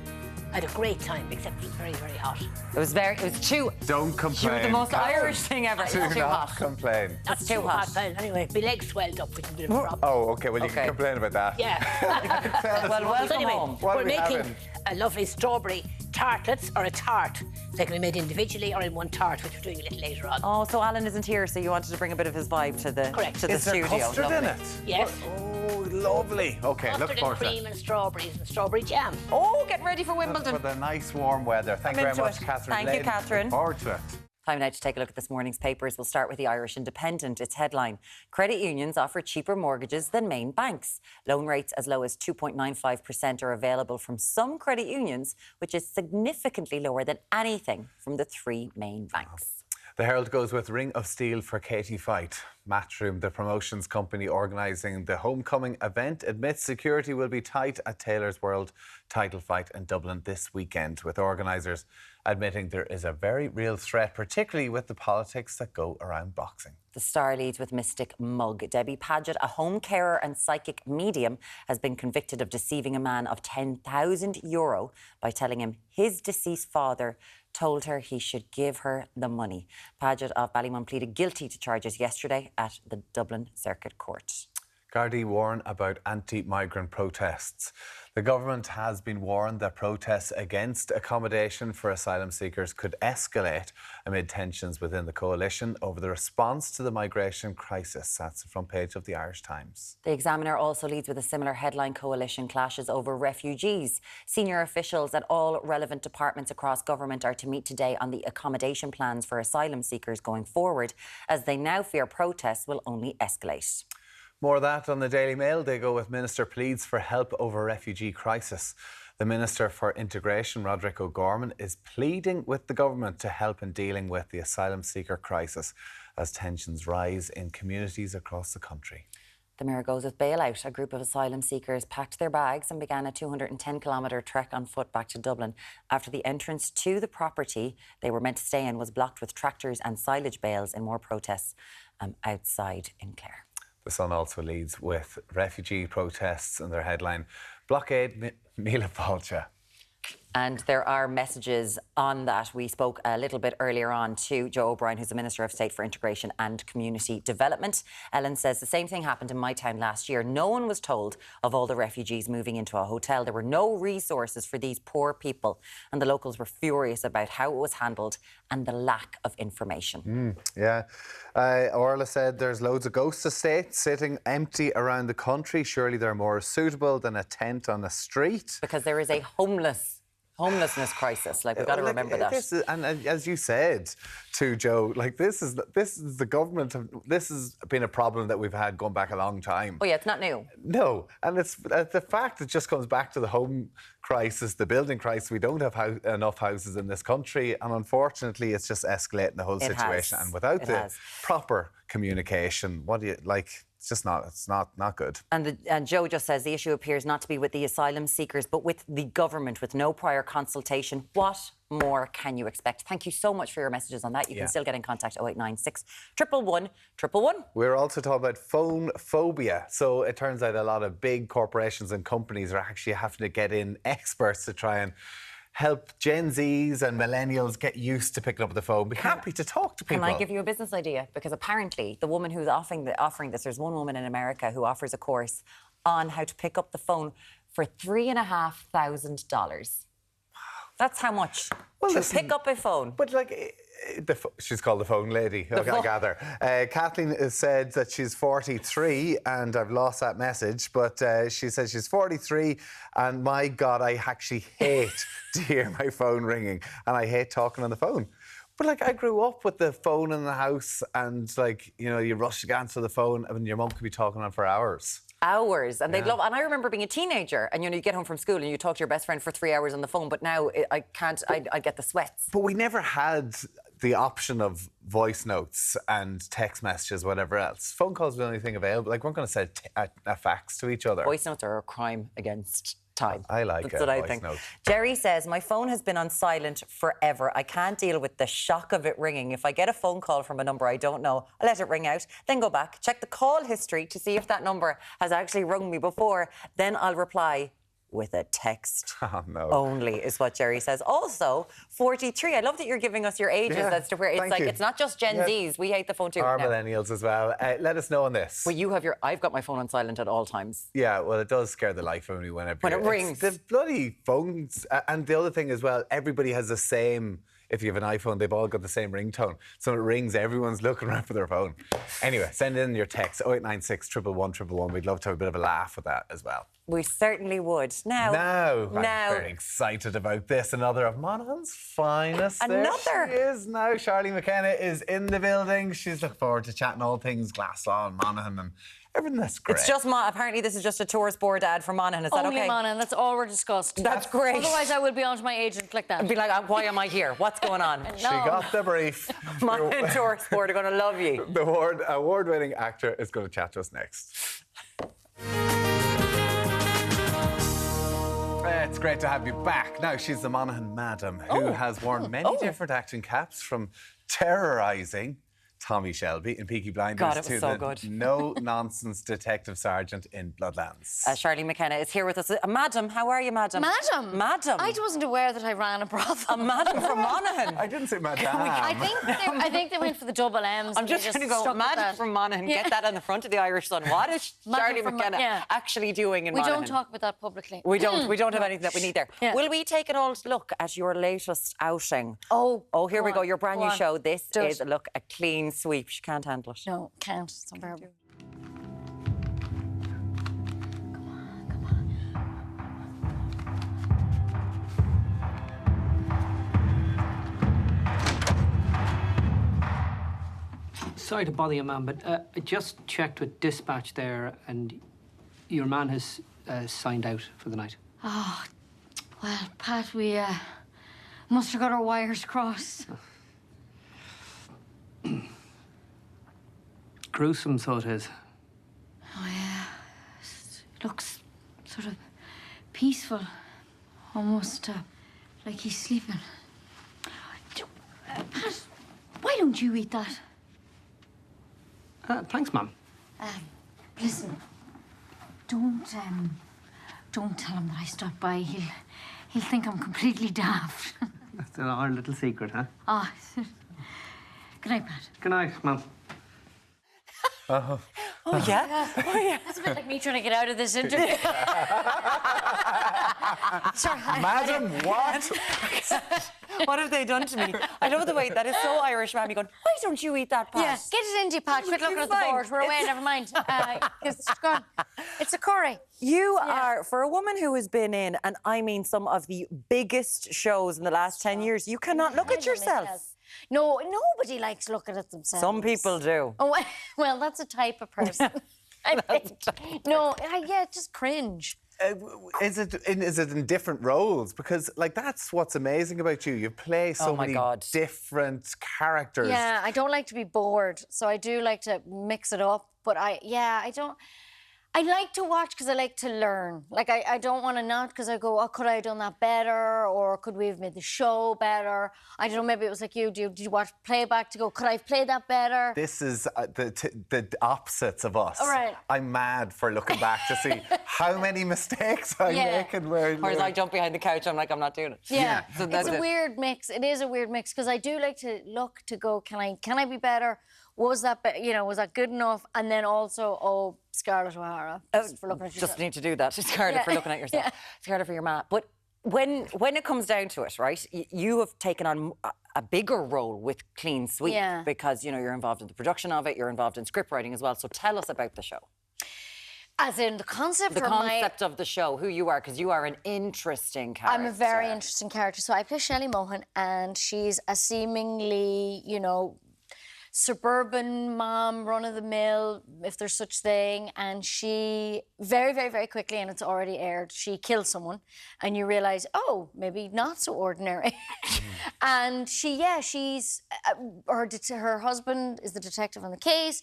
I had a great time, except it was very, very hot. It was too... Don't complain. She was the most Catherine. Irish thing ever. Do It's too not hot. complain. It's too hot. Well, anyway, my legs swelled up, which is a bit of a problem. Oh, OK. Well, you can complain about that. Yeah. Well, welcome so anyway, home. We're making a lovely strawberry tartlets, or a tart. They can be made individually or in one tart, which we're doing a little later on. Oh, so Alan isn't here, so you wanted to bring a bit of his vibe to the studio. Is there custard in it? Yes. Oh, lovely. OK, look Custard forward and to cream it. and strawberries and strawberry jam. Oh, get ready for Wimbledon. For the nice warm weather. Thank you very much, Catherine. Thank you, Leyden. Catherine. Look forward to it. Time now to take a look at this morning's papers. We'll start with the Irish Independent. Its headline: credit unions offer cheaper mortgages than main banks. Loan rates as low as 2.95% are available from some credit unions, which is significantly lower than anything from the 3 main banks. The Herald goes with Ring of Steel for Katie Fight. Matchroom, the promotions company organising the homecoming event, admits security will be tight at Taylor's World title fight in Dublin this weekend, with organisers admitting there is a very real threat, particularly with the politics that go around boxing. The Star leads with Mystic Mug. Debbie Paget, a home carer and psychic medium, has been convicted of deceiving a man of €10,000 by telling him his deceased father told her he should give her the money. Paget of Ballymun pleaded guilty to charges yesterday at the Dublin Circuit Court. Gardaí warn about anti-migrant protests. The government has been warned that protests against accommodation for asylum seekers could escalate amid tensions within the coalition over the response to the migration crisis. That's the front page of the Irish Times. The Examiner also leads with a similar headline: coalition clashes over refugees. Senior officials at all relevant departments across government are to meet today on the accommodation plans for asylum seekers going forward, as they now fear protests will only escalate. More of that on the Daily Mail. They go with Minister pleads for help over refugee crisis. The Minister for Integration, Roderick O'Gorman, is pleading with the government to help in dealing with the asylum seeker crisis as tensions rise in communities across the country. The Mirror goes with bailout. A group of asylum seekers packed their bags and began a 210-kilometre trek on foot back to Dublin after the entrance to the property they were meant to stay in was blocked with tractors and silage bales in more protests outside in Clare. The Sun also leads with refugee protests and their headline, Blockade Míle Fáilte. And there are messages on that. We spoke a little bit earlier on to Joe O'Brien, who's the Minister of State for Integration and Community Development. Ellen says the same thing happened in my town last year. No one was told of all the refugees moving into a hotel. There were no resources for these poor people. And the locals were furious about how it was handled and the lack of information. Orla said there's loads of ghost estates sitting empty around the country. Surely they're more suitable than a tent on a street. Because there is a homelessness crisis. Like, we've got to remember that. And as you said to Joe, like, this is the government. This has been a problem that we've had going back a long time. Oh yeah, it's not new. No, and it's the fact it just comes back to the home crisis, the building crisis. We don't have enough houses in this country, and unfortunately, it's just escalating the whole situation. And without the proper communication, what do you like? It's not good. And Joe just says the issue appears not to be with the asylum seekers, but with the government, with no prior consultation. What more can you expect? Thank you so much for your messages on that. You can still get in contact 0896 111 111. We're also talking about phone phobia. So it turns out a lot of big corporations and companies are actually having to get in experts to try and help Gen Zs and millennials get used to picking up the phone. Be happy to talk to people. Can I give you a business idea? Because apparently the woman who's offering this, there's one woman in America who offers a course on how to pick up the phone for $3,500. Wow. That's how much to pick up a phone. But like, she's called the phone lady, I gather. Kathleen has said that she's 43, and I've lost that message, but she says she's 43, and my God, I actually hate to hear my phone ringing, and I hate talking on the phone. But like, I grew up with the phone in the house, and like, you know, you rush to answer the phone, and your mum could be talking on for hours. And they'd love. And I remember being a teenager, and you know, you get home from school and you talk to your best friend for 3 hours on the phone. But now I can't. I get the sweats. But we never had the option of voice notes and text messages, whatever else. Phone calls were the only thing available. Like, we're going to send a fax to each other. Voice notes are a crime against time. I like That's what I think. Note. Jerry says, my phone has been on silent forever. I can't deal with the shock of it ringing. If I get a phone call from a number I don't know, I let it ring out, then go back, check the call history to see if that number has actually rung me before. Then I'll reply with a text only, is what Jerry says. Also, 43. I love that you're giving us your ages as to where it's like, it's not just Gen Zs. We hate the phone too. Our millennials as well. Let us know on this. Well, you have I've got my phone on silent at all times. Yeah, well, it does scare the life out of me when it rings. The bloody phones. And the other thing as well, everybody has the same. If you have an iPhone, they've all got the same ringtone. So it rings, everyone's looking around for their phone. Anyway, send in your text, 0896 111 111. We'd love to have a bit of a laugh with that as well. We certainly would. Now, I'm very excited about this. Another of Monaghan's finest. Another? There she is now. Charlene McKenna is in the building. She's looking forward to chatting all things Glasgow and Monaghan and everything that's great. It's just apparently this is just a tourist board ad for Monaghan. Is that Only okay? Monaghan. That's all we're discussed. That's great. Otherwise, I would be on to my agent like that. I'd be like, why am I here? What's going on? No. She got the brief. Monaghan tourist board are going to love you. The award-winning actor is going to chat to us next. It's great to have you back. Now, she's the Monaghan madam who has worn many different acting caps, from terrorising Tommy Shelby in Peaky Blinders God, it was to so the good. no-nonsense detective sergeant in Bloodlands. Charlene McKenna is here with us. Madam, how are you, madam? Madam? Madam. I wasn't aware that I ran a brothel. A madam from Monaghan. I didn't say madam. I think they went for the double M's. I'm just trying to go, madam from Monaghan, get that on the front of the Irish Sun. What is Charlene McKenna actually doing in Monaghan? We don't talk about that publicly. We don't have anything that we need there. Yeah. Will we take an old look at your latest outing? Oh, here we go, your brand new show. This Do is, it. look, a clean sweep. She can't handle it. No, can't. It's unbearable. Sorry to bother you, ma'am, but I just checked with dispatch there, and your man has signed out for the night. Oh, well, Pat, we must have got our wires crossed. Gruesome, so it is. Oh, yeah. It looks sort of peaceful. Almost like he's sleeping. Pat, why don't you eat that? Thanks, ma'am. Listen, don't tell him that I stopped by. He'll think I'm completely daft. That's our little secret, huh? Ah, good night, Pat. Good night, ma'am. Oh, yeah? Oh, yeah. That's a bit like me trying to get out of this interview. Sorry. Madam, what? What have they done to me? I love the way that is so Irish, Mammy going, why don't you eat that, Pat? Yeah, get it into you, Pat. Quit looking at the board. We're away, never mind. It's gone. It's a curry. You are, for a woman who has been in, and I mean some of the biggest shows in the last 10 years, you cannot look at yourself. No, nobody likes looking at themselves. Some people do. Oh, well, that's a type of person. I think. No, just cringe. Is it in different roles? Because, like, that's what's amazing about you. You play so many different characters. Yeah, I don't like to be bored, so I do like to mix it up. But I don't. I like to watch because I like to learn. Like, I don't want to not because I go, oh, could I have done that better? Or could we have made the show better? I don't know, maybe it was like you. Did you watch playback to go, could I have played that better? This is the opposites of us. All right. I'm mad for looking back to see how many mistakes I'm making. Whereas I jump behind the couch, I'm like, I'm not doing it. Yeah, So it's a weird mix. It is a weird mix because I do like to look to go, can I be better? Was that good enough? And then also, Scarlett O'Hara, just for looking at yourself. Just need to do that. Scarlett for looking at yourself. Scarlett for your mat. But when it comes down to it, right, you have taken on a bigger role with Clean Sweep because, you're involved in the production of it, you're involved in script writing as well. So tell us about the show. As in the concept? The concept of the show, who you are, because you are an interesting character. I'm a very interesting character. So I play Shelley Mohan, and she's a seemingly, suburban mom, run-of-the-mill, if there's such thing, and she very, very, very quickly, and it's already aired, she kills someone, and you realise, oh, maybe not so ordinary. And she's her husband is the detective on the case,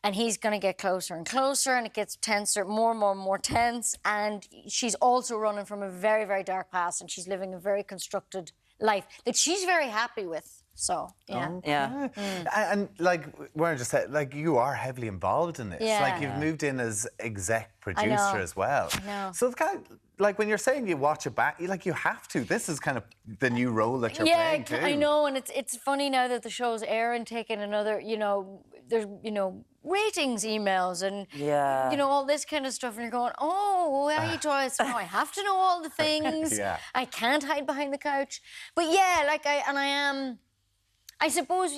and he's going to get closer and closer, and it gets tenser, more and more tense, and she's also running from a very, very dark past, and she's living a very constructed life that she's very happy with. So, yeah. And, like, Warren just said, like, you are heavily involved in this. Yeah. Like, you've moved in as exec producer as well. I know. So it's kind of, like, when you're saying you watch it back, you have to. This is kind of the new role that you're playing too. Yeah, I know, and it's funny now that the show's airing, taking another, there's, ratings emails and, all this kind of stuff, and you're going, oh, how you try it? So now I have to know all the things. I can't hide behind the couch. But I suppose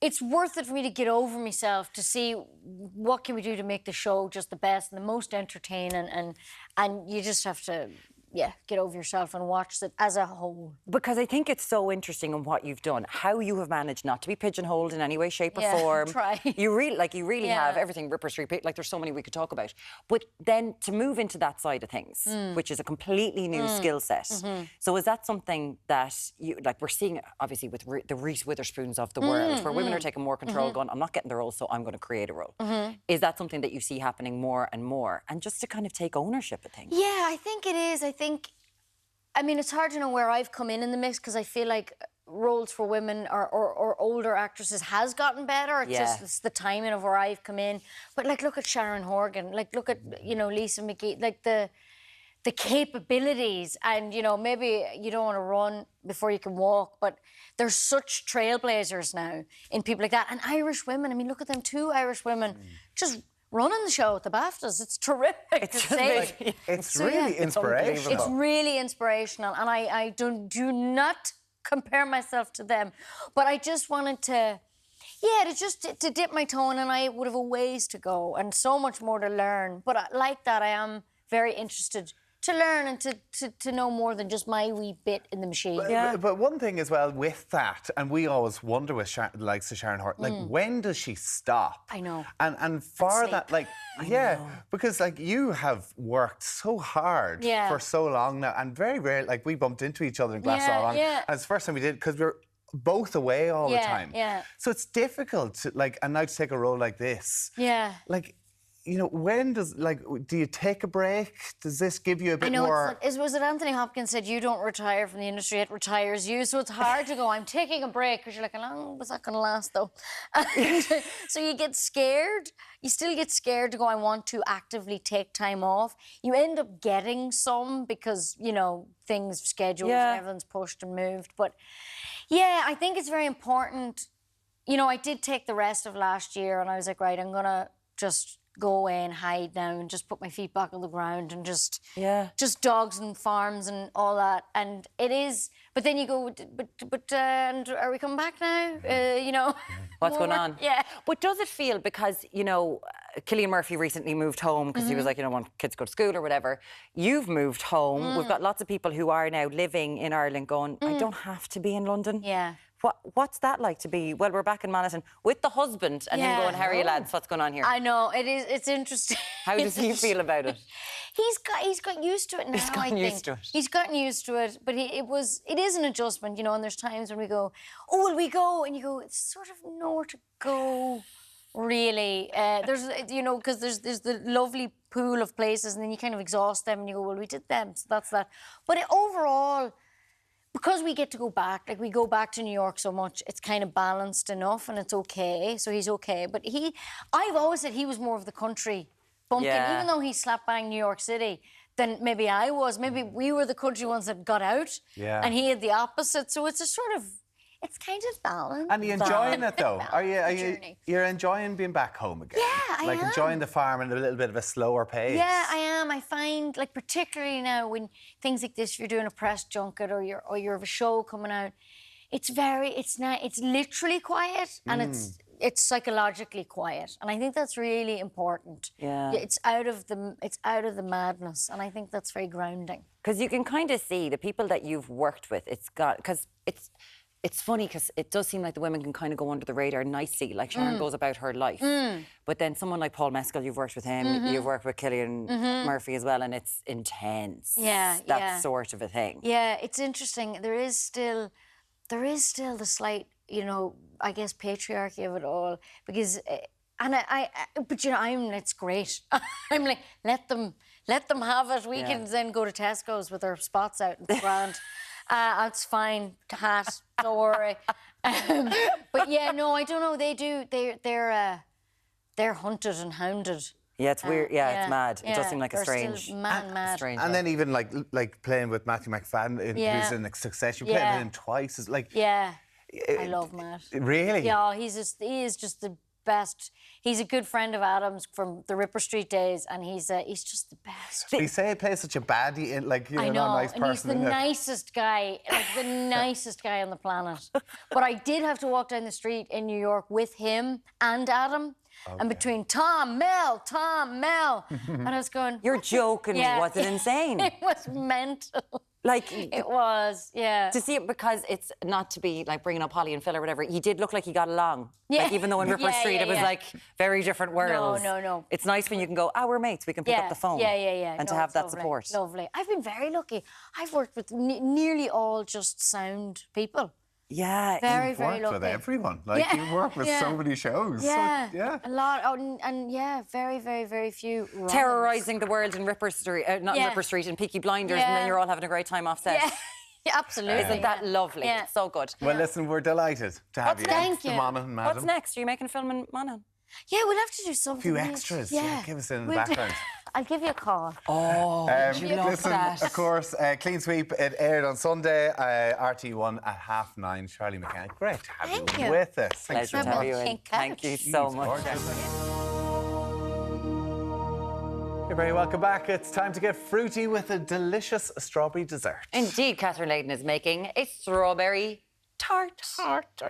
it's worth it for me to get over myself to see what can we do to make the show just the best and the most entertaining, and you just have to get over yourself and watch it as a whole. Because I think it's so interesting in what you've done, how you have managed not to be pigeonholed in any way, shape or form. Try. You really have everything, Ripper Street, like there's so many we could talk about. But then to move into that side of things, which is a completely new skill set. So is that something that you, like we're seeing obviously with the Reese Witherspoons of the world, where women are taking more control, going, I'm not getting the role, so I'm going to create a role. Is that something that you see happening more and more? And just to kind of take ownership of things. Yeah, I think it is. I mean, it's hard to know where I've come in the mix, because I feel like roles for women or older actresses has gotten better. It's the timing of where I've come in. But like, look at Sharon Horgan, like look at, you know, Lisa McGee, like the capabilities, and, you know, maybe you don't want to run before you can walk, but there's such trailblazers now in people like that. And Irish women, I mean, look at them, 2 Irish women just running the show at the BAFTAs. It's terrific to see. It's really inspirational. It's really inspirational, and I do not compare myself to them, but I just wanted to dip my toe in, and I would have a ways to go and so much more to learn. But like that, I am very interested to learn and to know more than just my wee bit in the machine. But one thing as well with that, and we always wonder with like Sharon Hort, like when does she stop? I know. And for that, like, because like you have worked so hard for so long now, and very rare, like we bumped into each other in Glasgow, and it's the first time we did, because we were both away all the time. So it's difficult to, like, and now to take a role like this. Like, you know, when does, like, do you take a break? Does this give you a bit more... Was it Anthony Hopkins said, you don't retire from the industry, it retires you. So it's hard to go, I'm taking a break, because you're like, how long was that going to last, though? So you get scared. You still get scared to go, I want to actively take time off. You end up getting some because, you know, things, schedules, everyone's pushed and moved. But, yeah, I think it's very important. You know, I did take the rest of last year, and I was like, right, I'm going to just go away and hide now and just put my feet back on the ground and just dogs and farms and all that. And it is, but then you go, and are we coming back now? You know, what's going on? But does it feel, because, you know, Cillian Murphy recently moved home because he was like, you know, want kids to go to school or whatever. You've moved home. We've got lots of people who are now living in Ireland going, I don't have to be in London. What's that like to be, well, we're back in Monaghan with the husband and him going, how are you lads, what's going on here? I know, it's interesting. How does he feel about it? He's got used to it now, I think. He's gotten used to it, but it is an adjustment, you know, and there's times when we go, oh, will we go? And you go, it's sort of nowhere to go, really. There's, you know, because there's the lovely pool of places, and then you kind of exhaust them and you go, well, we did them, so that's that. But overall, because we get to go back, like we go back to New York so much, it's kind of balanced enough and it's okay, so he's okay. But I've always said he was more of the country bumpkin, even though he slap bang New York City, than maybe I was. Maybe we were the country ones that got out, and he had the opposite. So it's a sort of, it's kind of balanced. And are you enjoying it, though? You're enjoying being back home again? Yeah, I am. Like enjoying the farm and a little bit of a slower pace? Yeah, I am. I find, like, particularly now when things like this, you're doing a press junket or you have a show coming out, it's literally quiet, and it's psychologically quiet, and I think that's really important. It's out of the madness, and I think that's very grounding. Because you can kind of see the people that you've worked with. It's funny because it does seem like the women can kind of go under the radar nicely, like Sharon goes about her life. But then someone like Paul Mescal, you've worked with him, you've worked with Cillian Murphy as well, and it's intense. That sort of a thing. Yeah, it's interesting. There is still the slight, you know, I guess, patriarchy of it all, because, but you know, it's great. I'm like, let them have it. We can then go to Tesco's with our spots out in the ground. It's fine, hat, don't worry. But yeah, no, I don't know. They do. They're hunted and hounded. Yeah, it's weird. It's mad. It does seem like a strange. Still mad. And then even like playing with Matthew McFadden, who's in Success, you played with him twice. It's like I love Matt. Really? Yeah, he is just the best. He's a good friend of Adam's from the Ripper Street days, and he's just the best. You say he plays such a baddie, like, you know, not a nice person. And he's the nicest guy, like the nicest guy on the planet. But I did have to walk down the street in New York with him and Adam, And between Tom, Mel, and I was going... You're joking me. Was it insane? It was mental. Like... It was, yeah. To see it, because it's not to be like bringing up Holly and Phil or whatever, he did look like he got along. Yeah. Like, even though in Ripper Street it was like very different worlds. No. It's nice when you can go, we're mates, we can pick up the phone. Yeah. And to have that support. Lovely. I've been very lucky. I've worked with nearly all just sound people. Yeah, very, you've very worked lucky. with everyone. Like, you've worked with so many shows. Yeah, So, yeah. A lot. And very, very, very few. Terrorising the world in Ripper Street, not in Ripper Street, in Peaky Blinders, and then you're all having a great time off set. Yeah, absolutely. Isn't that lovely? Yeah. So good. Well, listen, we're delighted to have you. Thank you. Monaghan, madam. What's next? Are you making a film in Monaghan? Yeah, we'll have to do something. A few extras. Yeah, give us in the background. I'll give you a call. Oh, listen, of course, Clean Sweep, it aired on Sunday, RT1 at 9:30. Charlene McKenna, great to have you with us. Thanks Pleasure to have you in. Thank you so much. You're very welcome back. It's time to get fruity with a delicious strawberry dessert. Indeed, Catherine Leyden is making a strawberry tart.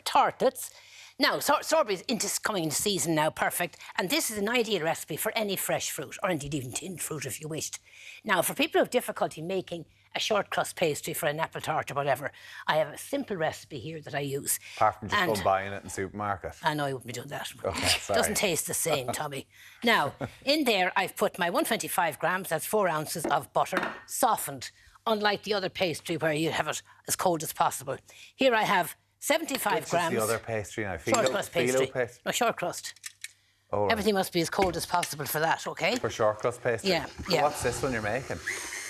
Tartlets. Now, strawberries coming into season now, perfect. And this is an ideal recipe for any fresh fruit, or indeed even tinned fruit if you wished. Now, for people who have difficulty making a short crust pastry for an apple tart or whatever, I have a simple recipe here that I use. Apart from just buying it in the supermarket. I know, I wouldn't be doing that. Okay, sorry. Doesn't taste the same, Tommy. Now, in there, I've put my 125 grams, that's 4 ounces of butter, softened, unlike the other pastry where you have it as cold as possible. Here I have 75 grams. The other pastry now. Short crust pastry. Pastry. No, short crust. Oh, right. Everything must be as cold as possible for that, OK? For short crust pastry? Yeah. What's this one you're making?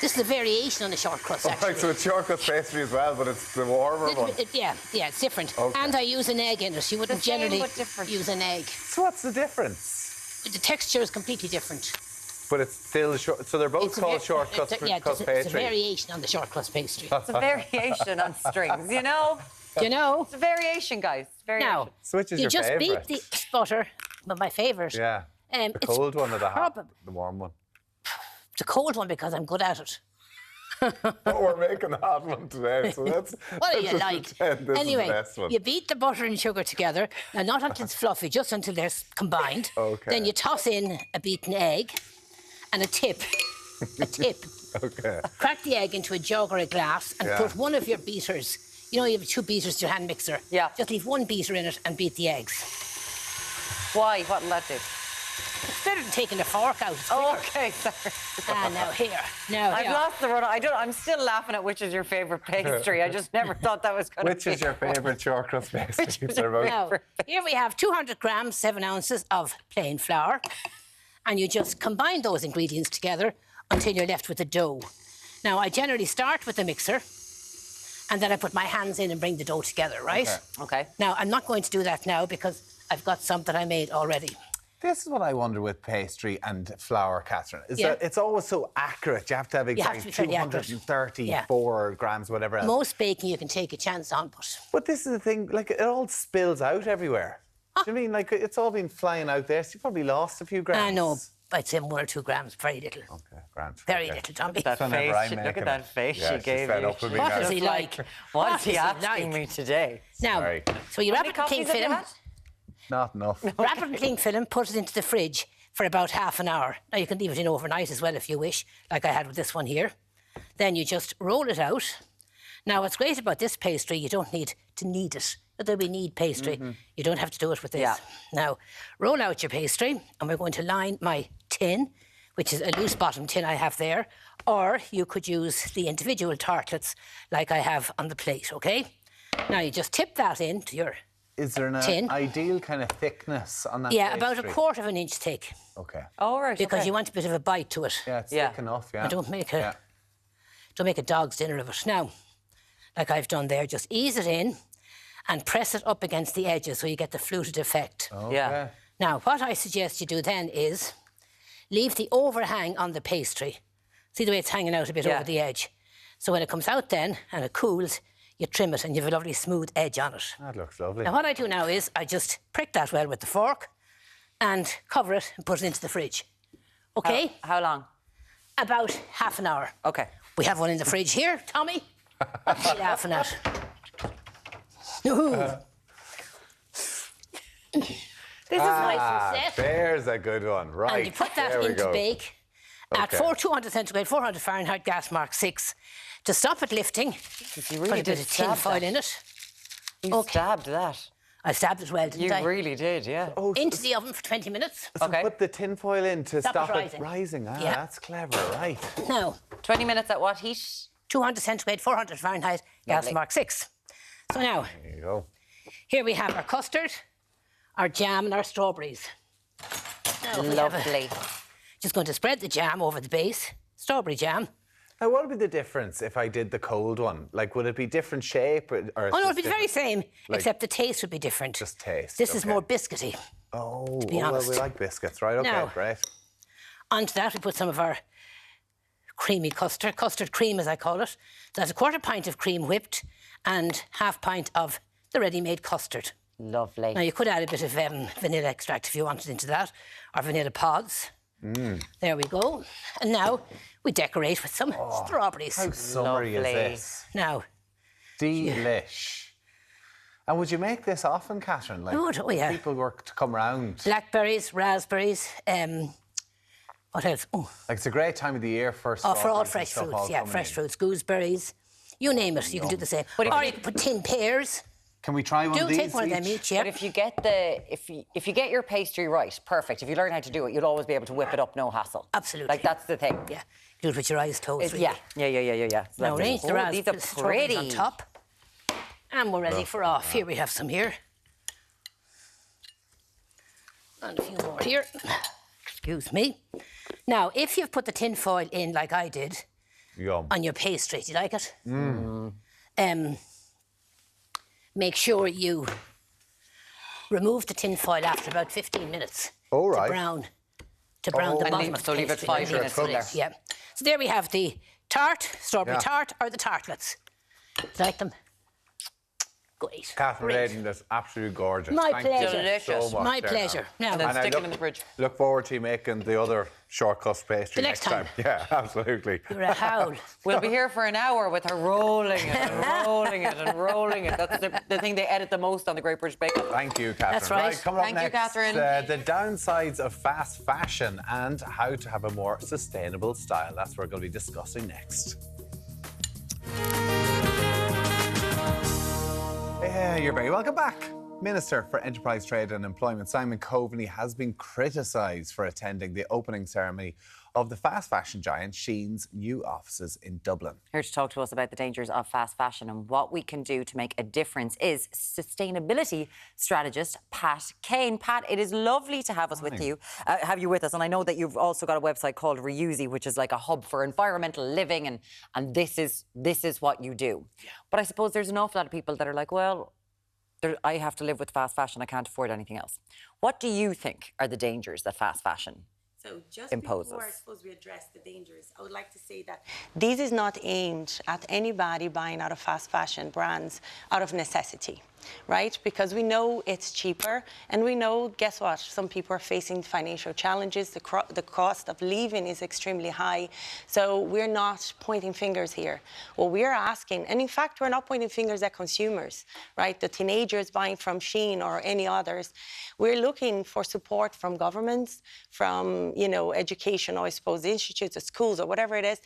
This is a variation on the short crust, actually. Right, so it's short crust pastry as well, but it's the warmer one. Yeah, it's different. Okay. And I use an egg in it. You wouldn't generally use an egg. So what's the difference? The texture is completely different. But it's still short. So they're both called short crust pastry. It's a variation on the short crust pastry. It's a variation on strings, you know? You know? It's a variation, guys. Variation. Now, so which is you your just favourite? beat the butter, but my favourite. Yeah. The cold one or the warm one? The cold one, because I'm good at it. But we're making the hot one today, so that's... What do you like? Anyway, the best one. You beat the butter and sugar together, now not until it's fluffy, just until they're combined. Okay. Then you toss in a beaten egg and a tip. Okay. Crack the egg into a jug or a glass and put one of your beaters. You know, you have 2 beaters to your hand mixer. Yeah. Just leave 1 beater in it and beat the eggs. Why? What will that do? It's better than taking the fork out. Okay, sorry. Now here. Now I've lost the run. I'm still laughing at which is your favourite pastry. I just never thought that was going to be. Which is your favourite short crust pastry? Now, here we have 200 grams, 7 ounces of plain flour. And you just combine those ingredients together until you're left with the dough. Now, I generally start with the mixer, and then I put my hands in and bring the dough together, right? Okay. Now, I'm not going to do that now because I've got some that I made already. This is what I wonder with pastry and flour, Catherine, is that it's always so accurate. You have to have exactly 234 grams, whatever else. Most baking you can take a chance on, But this is the thing, like, it all spills out everywhere. Do you mean, like, it's all been flying out there, so you probably lost a few grams? I know. I'd say 1 or 2 grams, very little. Okay, grand. Very little, Tommy. Look at that face she gave you. What is he like? What is he asking me today? Now, so you wrap it in cling film. Not enough. Wrap it in cling film, put it into the fridge for about half an hour. Now, you can leave it in overnight as well if you wish, like I had with this one here. Then you just roll it out. Now, what's great about this pastry, you don't need to knead it. Although we need pastry, you don't have to do it with this. Yeah. Now, roll out your pastry, and we're going to line my tin, which is a loose bottom tin I have there, or you could use the individual tartlets like I have on the plate, OK? Now, you just tip that into your Is there an ideal kind of thickness on that Yeah, pastry? about 1/4 of an inch thick. OK. Oh, right, Because you want a bit of a bite to it. Yeah, it's thick enough, yeah. And don't make a dog's dinner of it. Now, like I've done there, just ease it in and press it up against the edges so you get the fluted effect. Okay. Yeah. Now, what I suggest you do then is leave the overhang on the pastry. See the way it's hanging out a bit over the edge? So when it comes out then and it cools, you trim it and you have a lovely smooth edge on it. That looks lovely. Now, what I do now is I just prick that well with the fork and cover it and put it into the fridge. OK? How long? About half an hour. OK. We have one in the fridge here, Tommy. What are you laughing at? This is nice and set. There's a good one, right. And you put that into bake at 200 centigrade, 400 Fahrenheit, gas mark 6. To stop it lifting, you really put a bit of tin foil in it. You stabbed that. I stabbed it well, didn't I? You really did, yeah. Into the oven for 20 minutes. So put the tin foil in to stop it rising. rising. Ah, Yeah. that's clever, right. Now, 20 minutes at what heat? 200 centigrade, 400 Fahrenheit, gas mark 6. So now, there you go. Here we have our custard, our jam and our strawberries. Now, Lovely. Just going to spread the jam over the base, strawberry jam. Now, what would be the difference if I did the cold one? Like, would it be different shape? Or Oh, no, it'd be the very same, except the taste would be different. Just taste. This is more biscuity. Oh, to be honest. well, we like biscuits, right? Okay, Now, great. Onto that, we put some of our creamy custard cream, as I call it. That's a quarter pint of cream whipped and half pint of the ready-made custard. Lovely. Now, you could add a bit of vanilla extract if you wanted into that, or vanilla pods. There we go. And now we decorate with some strawberries. How summery is this? Now. Delish. And would you make this often, Catherine? Like, Oh, yeah. People work to come round. Blackberries, raspberries, what else? Oh, Like, it's a great time of the year for for all strawberries and fresh stuff fruits, all yeah, coming fresh in. fruits, gooseberries. You name it, you can do the same. Or you can put tin pears. Can we try one Do of these take one of them each, yeah. But if you get if you get your pastry right, perfect. If you learn how to do it, you'll always be able to whip it up, no hassle. Absolutely. Like, that's the thing. Yeah. Do it with your eyes closed, really. Yeah. Now Lovely. arrange the Oh, raspberries these are strawberries pretty. on top. And we're ready for off. Here we have some here. And a few more here. Excuse me. Now, if you've put the tin foil in like I did Yum. on your pastry, do you like it? Make sure you remove the tin foil after about 15 minutes. All right. To brown the And bottom leave- of so the leave it pastry. 5 minutes in there. Yeah. So there we have the tart, strawberry Yeah. tart, or the tartlets. Do you like them? Great. Catherine Great. Leyden, that's absolutely gorgeous. My Thank pleasure. you so much. My there pleasure. Now, And then And I stick them look- in the fridge. Look forward to you making the other short-cut pastry The next time. Yeah, absolutely. You're a howl. We'll be here for an hour with her rolling it and rolling it and rolling it. That's the thing they edit the most on the Great British Bake Off. Thank you, Catherine. That's right. Coming up Thank you, next, Catherine. the downsides of fast fashion and how to have a more sustainable style. That's what we're going to be discussing next. Yeah, you're very welcome back. Minister for Enterprise, Trade and Employment Simon Coveney has been criticised for attending the opening ceremony of the fast fashion giant Shein's new offices in Dublin. Here to talk to us about the dangers of fast fashion and what we can do to make a difference is sustainability strategist Pat Kane. Pat, it is lovely to have you with us. And I know that you've also got a website called Reusey, which is like a hub for environmental living, and this is what you do. Yeah. But I suppose there's an awful lot of people that are like, well, I have to live with fast fashion. I can't afford anything else. What do you think are the dangers that fast fashion imposes? Before I suppose we address the dangers, I would like to say that this is not aimed at anybody buying out of fast fashion brands out of necessity, right? Because we know it's cheaper, and we know, guess what? Some people are facing financial challenges. The cost of living is extremely high. So we're not pointing fingers here. What we're asking, and in fact, we're not pointing fingers at consumers, right? The teenagers buying from Shein or any others. We're looking for support from governments, from, education, or I suppose institutes or schools or whatever it is,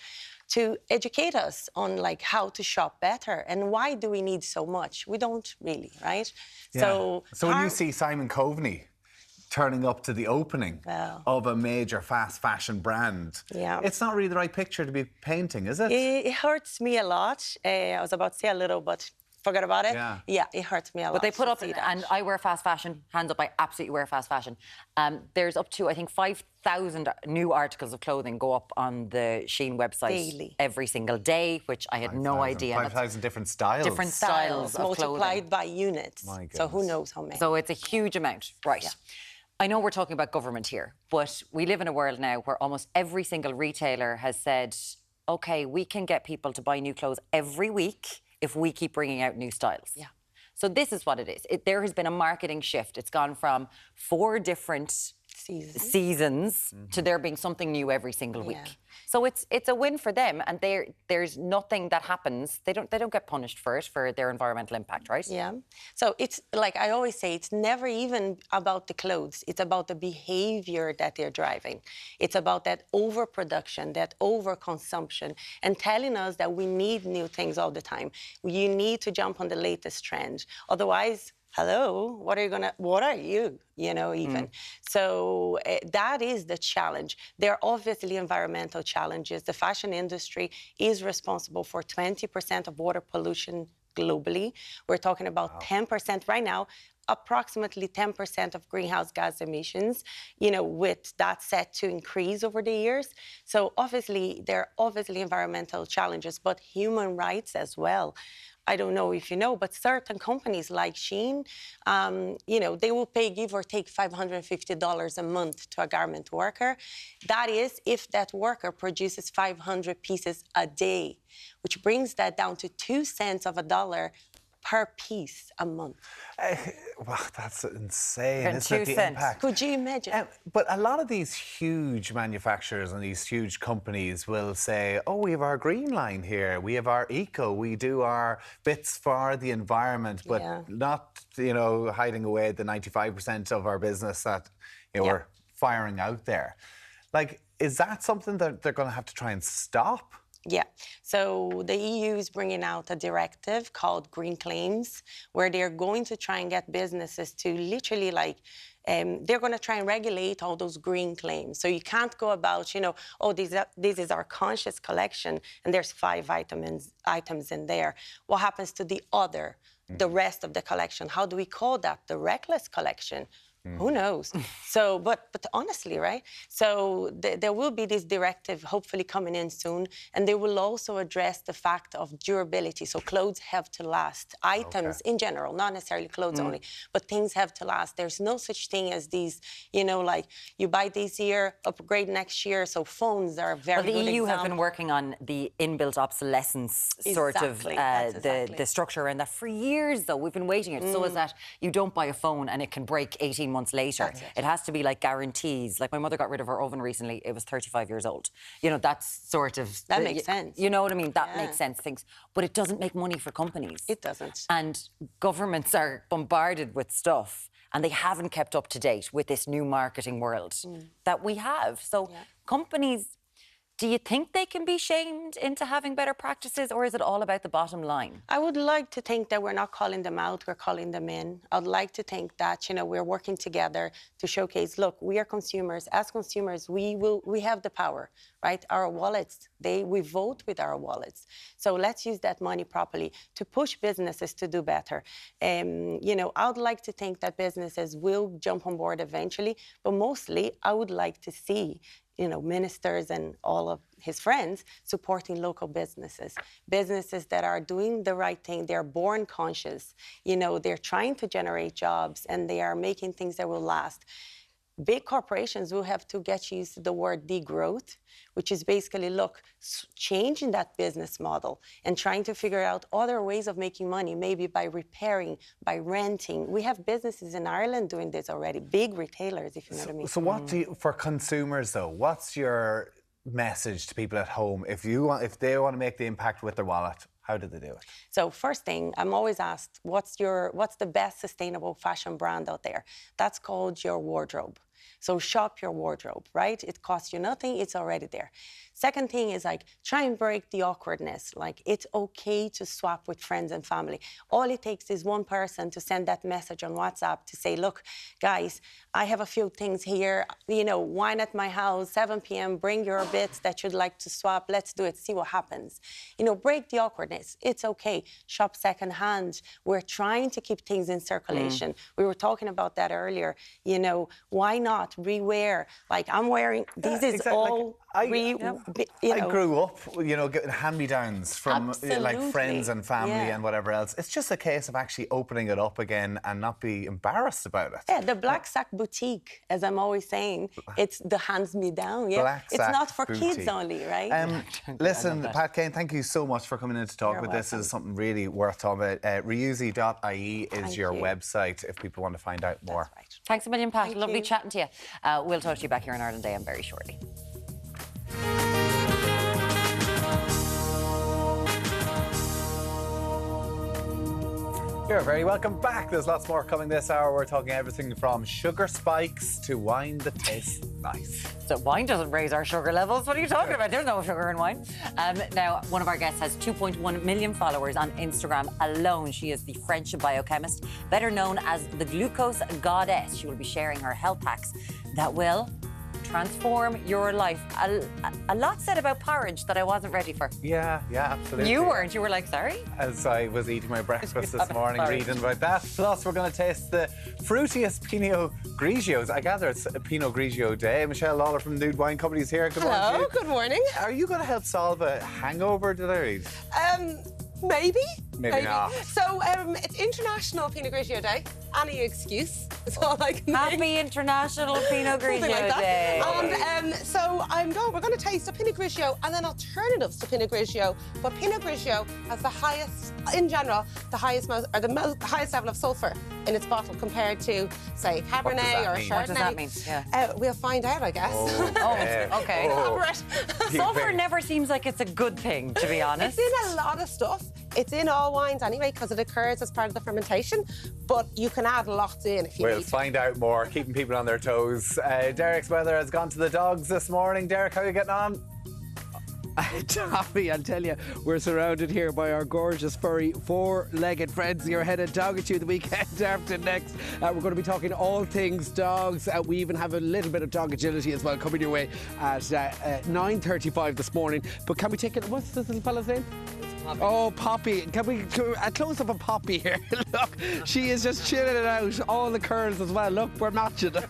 to educate us on like how to shop better and why do we need so much? We don't really, right? Yeah. So when you see Simon Coveney turning up to the opening of a major fast fashion brand, it's not really the right picture to be painting, is it? It hurts me a lot. I was about to say a little, but forget about it. Yeah, it hurts me a lot. But they put up, and I wear fast fashion, hands up, I absolutely wear fast fashion. There's up to, I think, 5,000 new articles of clothing go up on the Shein website daily, every single day, which I had no idea. 5,000 different styles. Different styles of multiplied clothing. by units. My goodness. So who knows how many. So it's a huge amount, right? Yeah. I know we're talking about government here, but we live in a world now where almost every single retailer has said, OK, we can get people to buy new clothes every week if we keep bringing out new styles. Yeah. So this is what it is. There has been a marketing shift. It's gone from 4 different seasons to there being something new every single week. So it's a win for them, and there's nothing that happens. They don't get punished for it, for their environmental impact, right? Yeah. So it's like I always say, it's never even about the clothes. It's about the behavior that they're driving. It's about that overproduction, that overconsumption, and telling us that we need new things all the time. You need to jump on the latest trend. Otherwise, hello, what are you, even? So that is the challenge. There are obviously environmental challenges. The fashion industry is responsible for 20% of water pollution globally. We're talking about 10% right now, approximately 10% of greenhouse gas emissions, with that set to increase over the years. So obviously, there are environmental challenges, but human rights as well. I don't know if you know, but certain companies like Shein, they will pay, give or take, $550 a month to a garment worker. That is if that worker produces 500 pieces a day, which brings that down to 2 cents of a dollar per piece a month. Wow, that's insane, And isn't it, 2 the cents. impact? Could you imagine? But a lot of these huge manufacturers and these huge companies will say, oh, we have our green line here, we have our eco, we do our bits for the environment, but not, hiding away the 95% of our business that we're firing out there. Like, is that something that they're going to have to try and stop? Yeah. So the EU is bringing out a directive called Green Claims, where they're going to try and get businesses to literally they're going to try and regulate all those green claims. So you can't go about, oh, this is our conscious collection, and there's 5 items in there. What happens to the rest of the collection? How do we call that? The reckless collection? Who knows? So, but honestly, right? So there will be this directive hopefully coming in soon, and they will also address the fact of durability. So clothes have to last. Items in general, not necessarily clothes only, but things have to last. There's no such thing as these, like you buy this year, upgrade next year. So phones are a very good example. The EU have example. been working on the inbuilt obsolescence sort of the structure around that for years, though. We've been waiting it. So is that you don't buy a phone and it can break 18 months later. It has to be like guarantees. Like my mother got rid of her oven recently. It was 35 years old. That's sort of... That makes sense. You know what I mean? That makes sense. Things, but it doesn't make money for companies. It doesn't. And governments are bombarded with stuff, and they haven't kept up to date with this new marketing world that we have. So companies... Do you think they can be shamed into having better practices, or is it all about the bottom line? I would like to think that we're not calling them out, we're calling them in. I'd like to think that, we're working together to showcase, look, we are consumers. As consumers, we have the power, right? Our wallets, we vote with our wallets. So let's use that money properly to push businesses to do better. I'd like to think that businesses will jump on board eventually, but mostly I would like to see ministers and all of his friends supporting local businesses that are doing the right thing. They're born conscious. They're trying to generate jobs, and they are making things that will last. Big corporations will have to get used to the word degrowth, which is basically, changing that business model and trying to figure out other ways of making money, maybe by repairing, by renting. We have businesses in Ireland doing this already, big retailers, if you know what I mean. So what do you, for consumers though, what's your message to people at home if they want to make the impact with their wallet? How do they do it? So first thing, I'm always asked, what's the best sustainable fashion brand out there? That's called your wardrobe. So shop your wardrobe, right? It costs you nothing, it's already there. Second thing is try and break the awkwardness. It's okay to swap with friends and family. All it takes is one person to send that message on WhatsApp to say, look, guys, I have a few things here, wine at my house, 7 p.m., bring your bits that you'd like to swap, let's do it, see what happens. Break the awkwardness, it's okay. Shop secondhand. We're trying to keep things in circulation. We were talking about that earlier. Why not rewear? I'm wearing, this is all... I grew up, getting hand-me-downs from like friends and family and whatever else. It's just a case of actually opening it up again and not be embarrassed about it. Yeah, the Black Sack Boutique, as I'm always saying, it's the hands-me-down. Yeah, it's not for kids only, right? Listen, Pat Kane, thank you so much for coming in to talk with this. This is something really worth talking about. Reusi.ie is your website if people want to find out more. That's right. Thanks a million, Pat. Lovely chatting to you. We'll talk to you back here in Ireland AM very shortly. You're very welcome back. There's lots more coming this hour. We're talking everything from sugar spikes to wine that tastes nice. So wine doesn't raise our sugar levels. What are you talking about? There's no sugar in wine. Now, one of our guests has 2.1 million followers on Instagram alone. She is the French biochemist, better known as the glucose goddess. She will be sharing her health hacks that will transform your life. A lot said about porridge that I wasn't ready for. Yeah, absolutely. You weren't. You were like, sorry? As I was eating my breakfast this morning, reading about that. Plus, we're going to taste the fruitiest Pinot Grigios. I gather it's a Pinot Grigio day. Michelle Lawler from Nude Wine Company's here. Good morning to you. Good morning. Are you going to help solve a hangover, did I read? Maybe. Maybe not. So it's International Pinot Grigio Day. Any excuse is all I can Happy think. International Pinot Grigio Day. And so we're going to taste a Pinot Grigio and then alternatives to Pinot Grigio. But Pinot Grigio has the highest, in general, the highest level of sulphur in its bottle compared to, say, Cabernet or Chardonnay. What does that mean? Yeah. We'll find out, I guess. Okay. Sulphur never seems like it's a good thing, to be honest. It's in a lot of stuff. It's in all wines anyway because it occurs as part of the fermentation, but you can add lots in if you need. We'll find out more, keeping people on their toes. Deric's weather has gone to the dogs this morning. Deric, how are you getting on? Tommy, I'll tell you, we're surrounded here by our gorgeous, furry, four-legged friends. You're headed Dogitude the weekend after next. We're going to be talking all things dogs. We even have a little bit of dog agility as well coming your way at 9:35 this morning. But can we take it? What's this little fella's name? Poppy. Oh, Poppy. Can we a close up of Poppy here? Look, she is just chilling it out. All the curls as well. Look, we're matching. All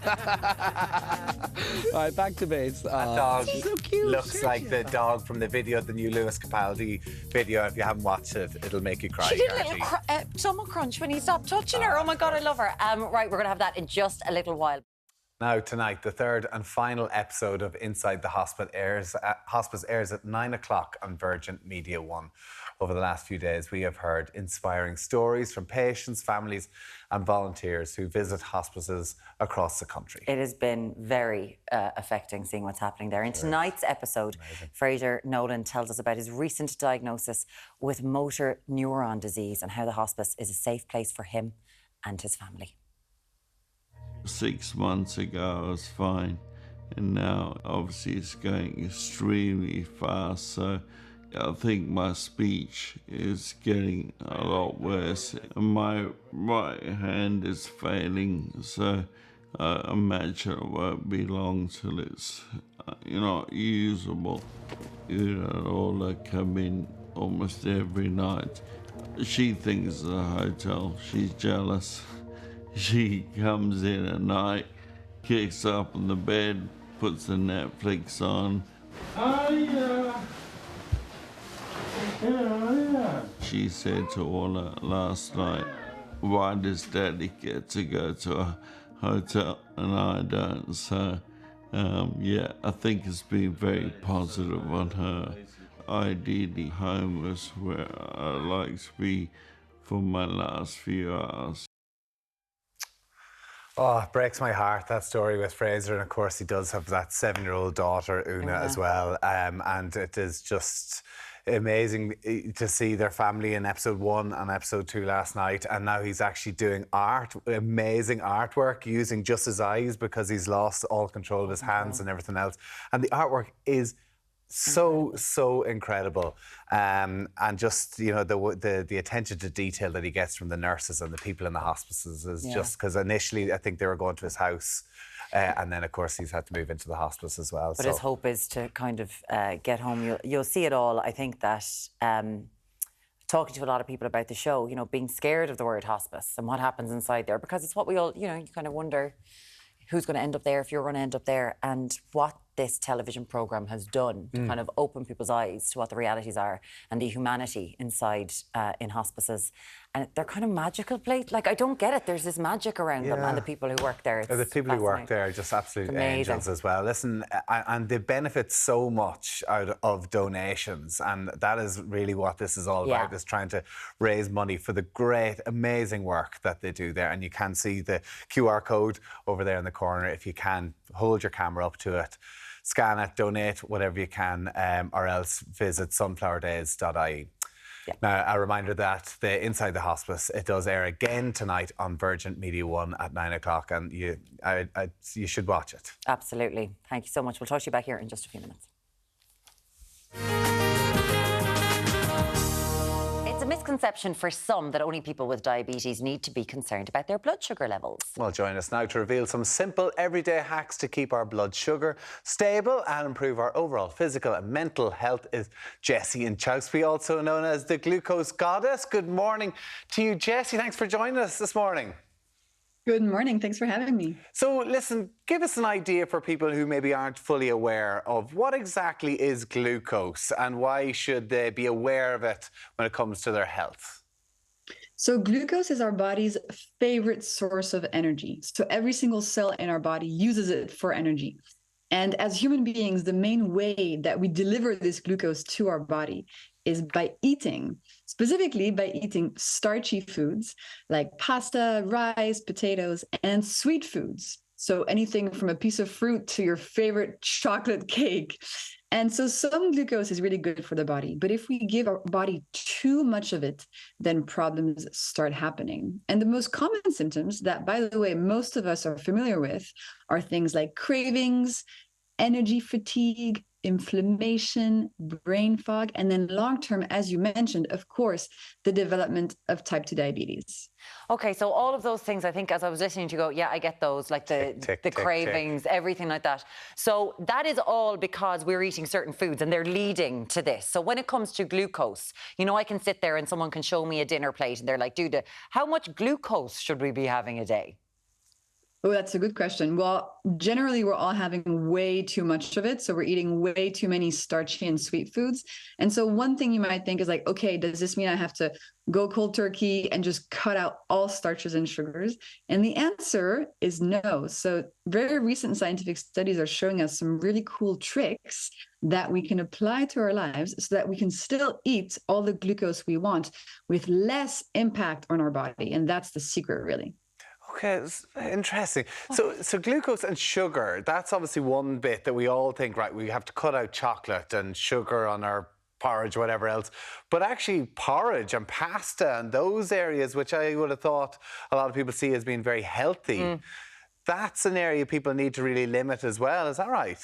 right, back to base. That dog so cute. looks like the dog from the video, the new Louise Campbell video. If you haven't watched it, it'll make you cry. She did a little stomach crunch when he stopped touching her. Oh my God, I love her. Right, we're going to have that in just a little while. Now, tonight, the third and final episode of Inside the Hospice airs at 9 o'clock on Virgin Media 1. Over the last few days, we have heard inspiring stories from patients, families and volunteers who visit hospices across the country. It has been very affecting seeing what's happening there. In tonight's episode, Fraser Nolan tells us about his recent diagnosis with motor neuron disease and how the hospice is a safe place for him and his family. 6 months ago, I was fine, and now obviously it's going extremely fast. So I think my speech is getting a lot worse. My right hand is failing, so I imagine it won't be long till it's usable. Ola come in almost every night. She thinks it's a hotel. She's jealous. She comes in at night, kicks up on the bed, puts the Netflix on. She said to Ola last night, why does Daddy get to go to a hotel and I don't? So, I think it's been very positive on her. Ideally, home was where I like to be for my last few hours. Oh, it breaks my heart, that story with Fraser. And of course, he does have that 7-year-old daughter, Una, as well. And it is just amazing to see their family in episode 1 and episode 2 last night. And now he's actually doing art, amazing artwork, using just his eyes because he's lost all control of his hands and everything else. And the artwork is so incredible, and just the attention to detail that he gets from the nurses and the people in the hospices is just because initially I think they were going to his house, and then of course he's had to move into the hospice as well. But his hope is to kind of get home. You'll see it all. I think that talking to a lot of people about the show, being scared of the word hospice and what happens inside there, because it's what we all, you kind of wonder who's going to end up there, if you're going to end up there, and what this television programme has done to kind of open people's eyes to what the realities are and the humanity inside in hospices. And they're kind of magical places. Like, I don't get it. There's this magic around them and the people who work there. The people who work there are just absolute angels as well. Listen, and they benefit so much out of donations, and that is really what this is all about, is trying to raise money for the great, amazing work that they do there. And you can see the QR code over there in the corner. If you can, hold your camera up to it, scan it, donate whatever you can, or else visit sunflowerdays.ie. Now, a reminder that the Inside the Hospice, it does air again tonight on Virgin Media 1 at 9 o'clock, and you should watch it. Absolutely. Thank you so much. We'll talk to you back here in just a few minutes. It's a misconception for some that only people with diabetes need to be concerned about their blood sugar levels. Well, join us now to reveal some simple everyday hacks to keep our blood sugar stable and improve our overall physical and mental health is Jessie Inchowski, also known as the Glucose Goddess. Good morning to you, Jessie. Thanks for joining us this morning. Good morning. Thanks for having me. So, listen, give us an idea for people who maybe aren't fully aware of what exactly is glucose and why should they be aware of it when it comes to their health? So glucose is our body's favorite source of energy. So every single cell in our body uses it for energy. And as human beings, the main way that we deliver this glucose to our body is by eating, specifically by eating starchy foods like pasta, rice, potatoes, and sweet foods. So anything from a piece of fruit to your favorite chocolate cake. And so some glucose is really good for the body, but if we give our body too much of it, then problems start happening. And the most common symptoms that, by the way, most of us are familiar with are things like cravings, energy fatigue, inflammation, brain fog, and then long-term, as you mentioned, of course, the development of type 2 diabetes. Okay, so all of those things, I think, as I was listening to you go, yeah, I get those, like the cravings, everything like that. So that is all because we're eating certain foods and they're leading to this. So when it comes to glucose, you know, I can sit there and someone can show me a dinner plate and they're like, dude, how much glucose should we be having a day? Oh, that's a good question. Well, generally, we're all having way too much of it. So we're eating way too many starchy and sweet foods. And so one thing you might think is like, okay, does this mean I have to go cold turkey and just cut out all starches and sugars? And the answer is no. So very recent scientific studies are showing us some really cool tricks that we can apply to our lives so that we can still eat all the glucose we want with less impact on our body. And that's the secret, really. Okay, it's interesting. So glucose and sugar, that's obviously one bit that we all think, right, we have to cut out chocolate and sugar on our porridge, whatever else. But actually porridge and pasta and those areas, which I would have thought a lot of people see as being very healthy, that's an area people need to really limit as well. Is that right?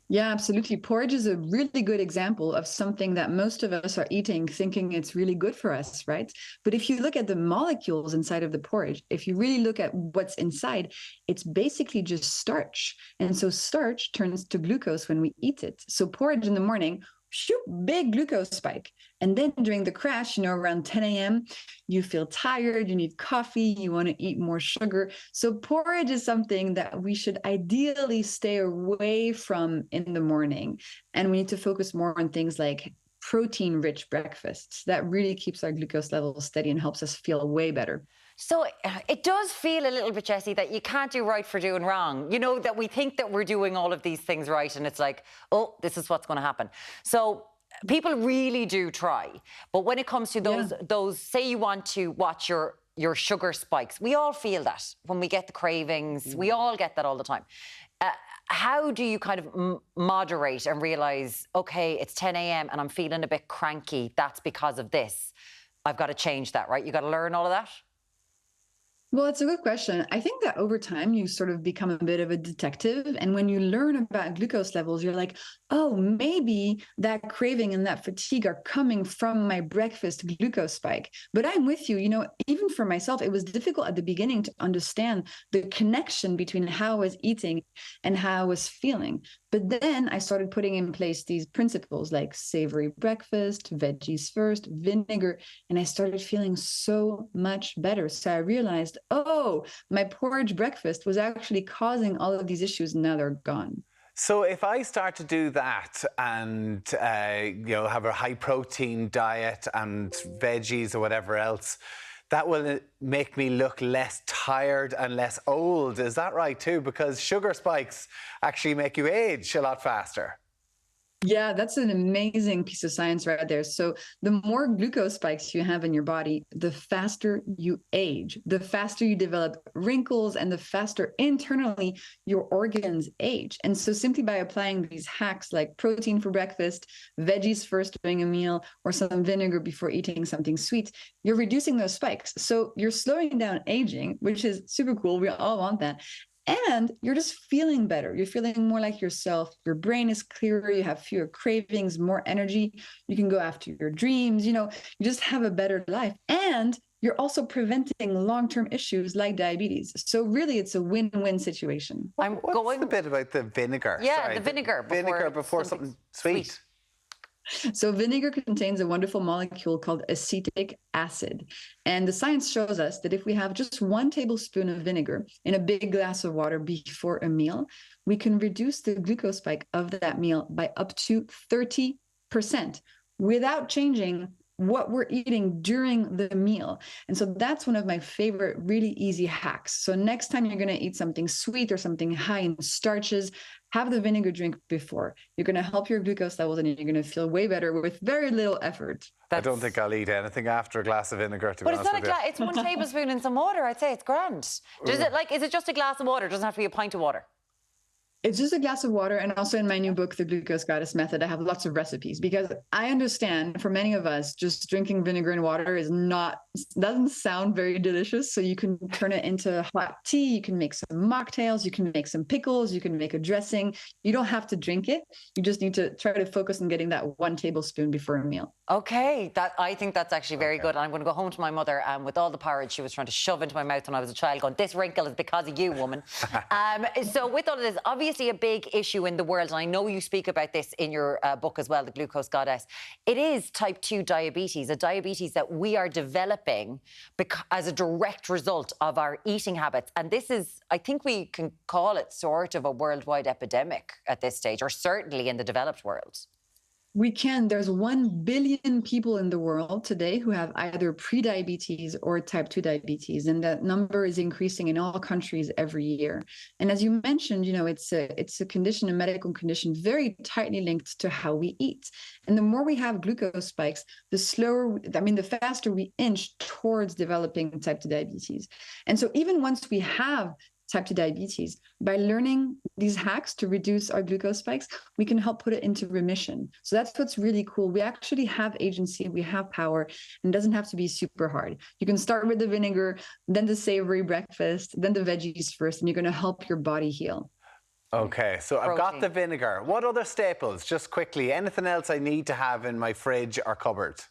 Yeah, absolutely. Porridge is a really good example of something that most of us are eating thinking it's really good for us, right? But if you look at the molecules inside of the porridge, if you really look at what's inside, it's basically just starch. And so starch turns to glucose when we eat it. So porridge in the morning, shoot, big glucose spike. And then during the crash, you know, around 10 a.m., you feel tired, you need coffee, you want to eat more sugar. So porridge is something that we should ideally stay away from in the morning. And we need to focus more on things like protein-rich breakfasts. That really keeps our glucose levels steady and helps us feel way better. So it does feel a little bit, Jessie, that you can't do right for doing wrong. You know, that we think that we're doing all of these things right and it's like, oh, this is what's going to happen. So people really do try. But when it comes to those, say you want to watch your sugar spikes, we all feel that when we get the cravings. We all get that all the time. How do you kind of moderate and realise, OK, it's 10 a.m. and I'm feeling a bit cranky. That's because of this. I've got to change that, right? You got to learn all of that? Well, it's a good question. I think that over time, you sort of become a bit of a detective. And when you learn about glucose levels, you're like, oh, maybe that craving and that fatigue are coming from my breakfast glucose spike. But I'm with you. You know, even for myself, it was difficult at the beginning to understand the connection between how I was eating and how I was feeling. But then I started putting in place these principles like savory breakfast, veggies first, vinegar, and I started feeling so much better. So I realized, oh, my porridge breakfast was actually causing all of these issues, and now they're gone. So if I start to do that and, have a high-protein diet and veggies or whatever else, that will make me look less tired and less old. Is that right, too? Because sugar spikes actually make you age a lot faster. Yeah, that's an amazing piece of science right there. So the more glucose spikes you have in your body, the faster you age, the faster you develop wrinkles, and the faster internally your organs age. And so simply by applying these hacks like protein for breakfast, veggies first during a meal, or some vinegar before eating something sweet, you're reducing those spikes. So you're slowing down aging, which is super cool. We all want that. And you're just feeling better. You're feeling more like yourself. Your brain is clearer. You have fewer cravings, more energy. You can go after your dreams. You just have a better life. And you're also preventing long-term issues like diabetes. So really, it's a win-win situation. What's the bit about the vinegar? Yeah, Sorry, the vinegar. Before something sweet. So vinegar contains a wonderful molecule called acetic acid. And the science shows us that if we have just 1 tablespoon of vinegar in a big glass of water before a meal, we can reduce the glucose spike of that meal by up to 30% without changing what we're eating during the meal. And so that's one of my favorite, really easy hacks. So next time you're going to eat something sweet or something high in starches, have the vinegar drink before. You're going to help your glucose levels and you're going to feel way better with very little effort. I don't think I'll eat anything after a glass of vinegar, to be honest with you. But it's 1 tablespoon in some water. I'd say it's grand. Is it just a glass of water? It doesn't have to be a pint of water. It's just a glass of water. And also in my new book, The Glucose Goddess Method, I have lots of recipes because I understand for many of us, just drinking vinegar and water doesn't sound very delicious. So you can turn it into hot tea. You can make some mocktails. You can make some pickles. You can make a dressing. You don't have to drink it. You just need to try to focus on getting that 1 tablespoon before a meal. Okay, I think that's actually very good. And I'm going to go home to my mother and with all the porridge she was trying to shove into my mouth when I was a child, going, this wrinkle is because of you, woman. So with all of this, obviously a big issue in the world, and I know you speak about this in your book as well, The Glucose Goddess, it is type 2 diabetes, a diabetes that we are developing as a direct result of our eating habits. And this is, I think we can call it sort of a worldwide epidemic at this stage, or certainly in the developed world. We can. There's 1 billion people in the world today who have either prediabetes or type 2 diabetes, and that number is increasing in all countries every year. And as you mentioned, it's a condition, a medical condition, very tightly linked to how we eat. And the more we have glucose spikes, the faster we inch towards developing type 2 diabetes. And so even once we have type 2 diabetes, by learning these hacks to reduce our glucose spikes, we can help put it into remission. So that's what's really cool. We actually have agency, we have power, and it doesn't have to be super hard. You can start with the vinegar, then the savory breakfast, then the veggies first, and you're going to help your body heal. Okay, so I've got the vinegar. What other staples, just quickly, anything else I need to have in my fridge or cupboard?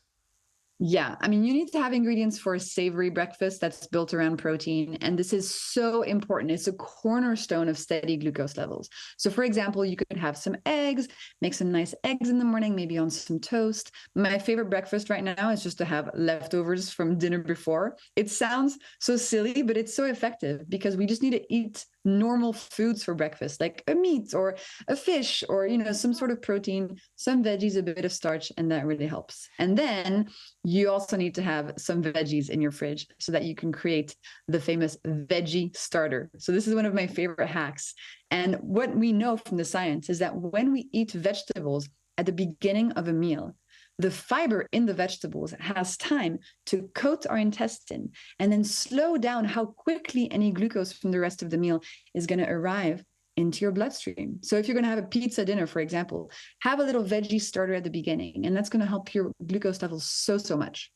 Yeah, you need to have ingredients for a savory breakfast that's built around protein. And this is so important. It's a cornerstone of steady glucose levels. So for example, you could have some eggs, make some nice eggs in the morning, maybe on some toast. My favorite breakfast right now is just to have leftovers from dinner before. It sounds so silly, but it's so effective because we just need to eat normal foods for breakfast, like a meat or a fish or, some sort of protein, some veggies, a bit of starch, and that really helps. And then you also need to have some veggies in your fridge so that you can create the famous veggie starter. So this is one of my favorite hacks. And what we know from the science is that when we eat vegetables at the beginning of a meal, the fiber in the vegetables has time to coat our intestine and then slow down how quickly any glucose from the rest of the meal is going to arrive into your bloodstream. So if you're going to have a pizza dinner, for example, have a little veggie starter at the beginning, and that's going to help your glucose levels so much.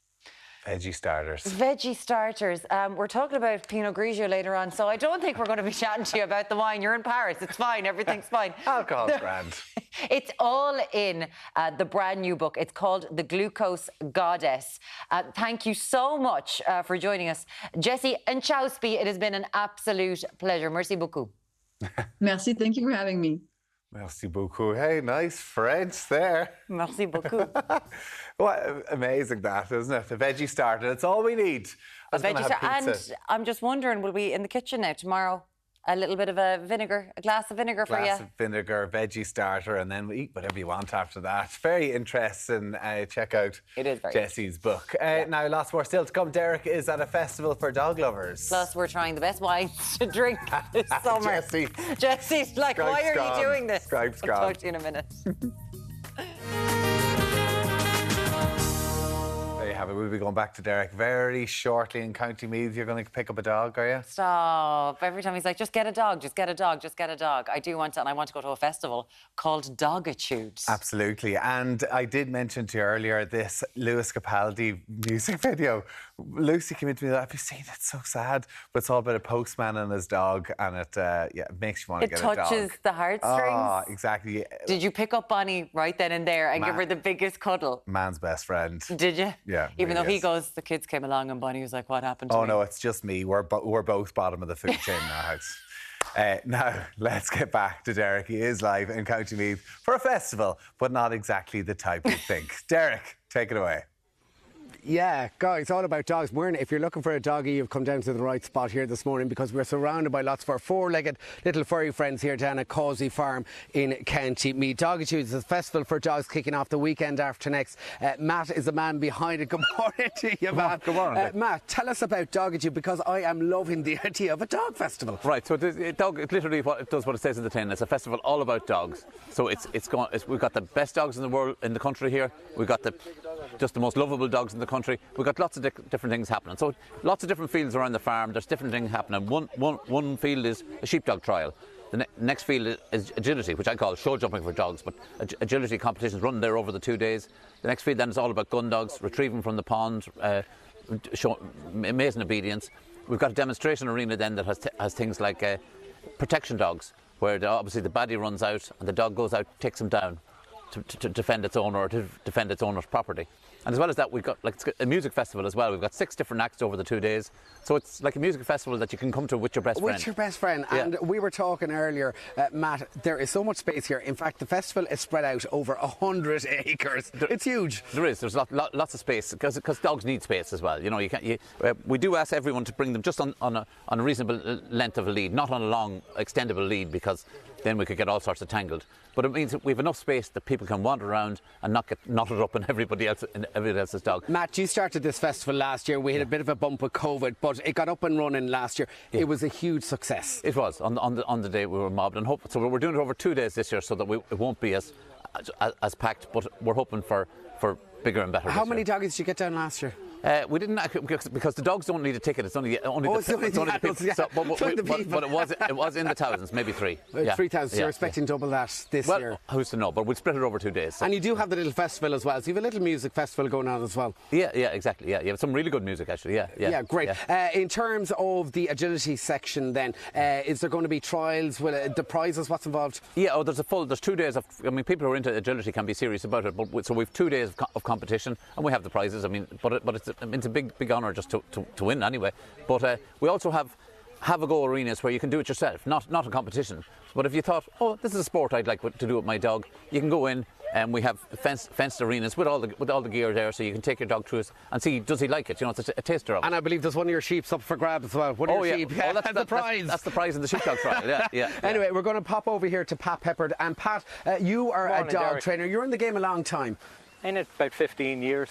Veggie starters. Veggie starters. We're talking about Pinot Grigio later on, so I don't think we're going to be chatting to you about the wine. You're in Paris. It's fine. Everything's fine. Alcohol's grand. It's all in the brand new book. It's called The Glucose Goddess. Thank you so much for joining us. Jessie and Chauspi, it has been an absolute pleasure. Merci beaucoup. Merci. Thank you for having me. Merci beaucoup. Hey, nice French there. Merci beaucoup. What amazing that, isn't it? The veggie starter. That's all we need. A veggie starter. And I'm just wondering, will we in the kitchen now tomorrow? a little bit of a glass of vinegar for you. Glass of vinegar, veggie starter, and then we eat whatever you want after that. Very interesting. Check out Jessie's book. Now, lots more still to come. Deric is at a festival for dog lovers. Plus, we're trying the best wines to drink this summer. Jessie's like, why are you doing this? I'll talk to you in a minute. Have it. We'll be going back to Deric very shortly in County Meath. You're going to pick up a dog, are you? Stop. Every time he's like, just get a dog, just get a dog, just get a dog. I do want to, and I want to go to a festival called Dogitude. Absolutely. And I did mention to you earlier this Louise Capaldi music video. Lucy came into me, have you seen it? It's so sad. But it's all about a postman and his dog, and it makes you want to get a dog. It touches the heartstrings. Oh, exactly. Did you pick up Bonnie right then and there and give her the biggest cuddle? Man's best friend. Did you? Yeah. Even though he goes, the kids came along and Bonnie was like, what happened to me? Oh, no, it's just me. We're both bottom of the food chain in our house. Now, let's get back to Deric. He is live in County Meath for a festival, but not exactly the type you think. Deric, take it away. Yeah, guys, all about dogs. If you're looking for a doggy, you've come down to the right spot here this morning, because we're surrounded by lots of our four-legged little furry friends here down at Causey Farm in County Meath. Dogitude is a festival for dogs kicking off the weekend after next. Matt is the man behind it. Good morning to you, Matt. Good morning. Matt, tell us about Dogitude, because I am loving the idea of a dog festival. Right, so it literally does what it says in the tin. It's a festival all about dogs. So we've got the best dogs in the world, in the country here. We've got just the most lovable dogs in the country. We've got lots of different things happening. So lots of different fields around the farm. There's different things happening. One field is a sheepdog trial. The next field is agility, which I call show jumping for dogs, but agility competitions run there over the 2 days. The next field then is all about gun dogs, retrieving from the pond, amazing obedience. We've got a demonstration arena then that has things like protection dogs, where obviously the baddie runs out and the dog goes out, takes him down to defend its owner or to defend its owner's property. And as well as that, we've got a music festival as well. We've got 6 different acts over the 2 days. So it's like a music festival that you can come to with your best friend. With your best friend. Yeah. And we were talking earlier, Matt, there is so much space here. In fact, the festival is spread out over 100 acres. It's huge. There is. There's lots of space, because dogs need space as well. You know, we do ask everyone to bring them just on a reasonable length of a lead, not on a long, extendable lead, because then we could get all sorts of tangled. But it means that we have enough space that people can wander around and not get knotted up in everybody else's dog. Matt, you started this festival last year. We had a bit of a bump with COVID, but it got up and running last year. Yeah. It was a huge success. It was on the day we were mobbed, and so we're doing it over 2 days this year, so that it won't be as packed. But we're hoping for bigger and better. How many doggies did you get down last year? We didn't, because the dogs don't need a ticket. It's only the people. Yeah. So, but it was in the thousands, maybe 3. 3,000. So you're expecting double that this year. Who's to know? But we'll split it over 2 days. So. And you do have the little festival as well. So you have a little music festival going on as well. Yeah, exactly. Yeah, some really good music actually. Yeah, great. Yeah. In terms of the agility section, then, is there going to be trials? The prizes? What's involved? Yeah. There's 2 days of. I mean, people who are into agility can be serious about it. But so we've 2 days of competition, and we have the prizes. I mean, but it's a big honour just to win anyway. But we also have a go arenas where you can do it yourself, not a competition. But if you thought, this is a sport I'd like to do with my dog, you can go in, and we have fenced arenas with all the gear there, so you can take your dog through it and see, does he like it? You know, it's a taster of it. And I believe there's one of your sheep's up for grabs as well. One of your sheep. That's the prize. That's the prize in the sheepdog trial. Yeah. Anyway, we're going to pop over here to Pat Peppard. And Pat, you are a dog trainer. You're in the game a long time. In it about 15 years.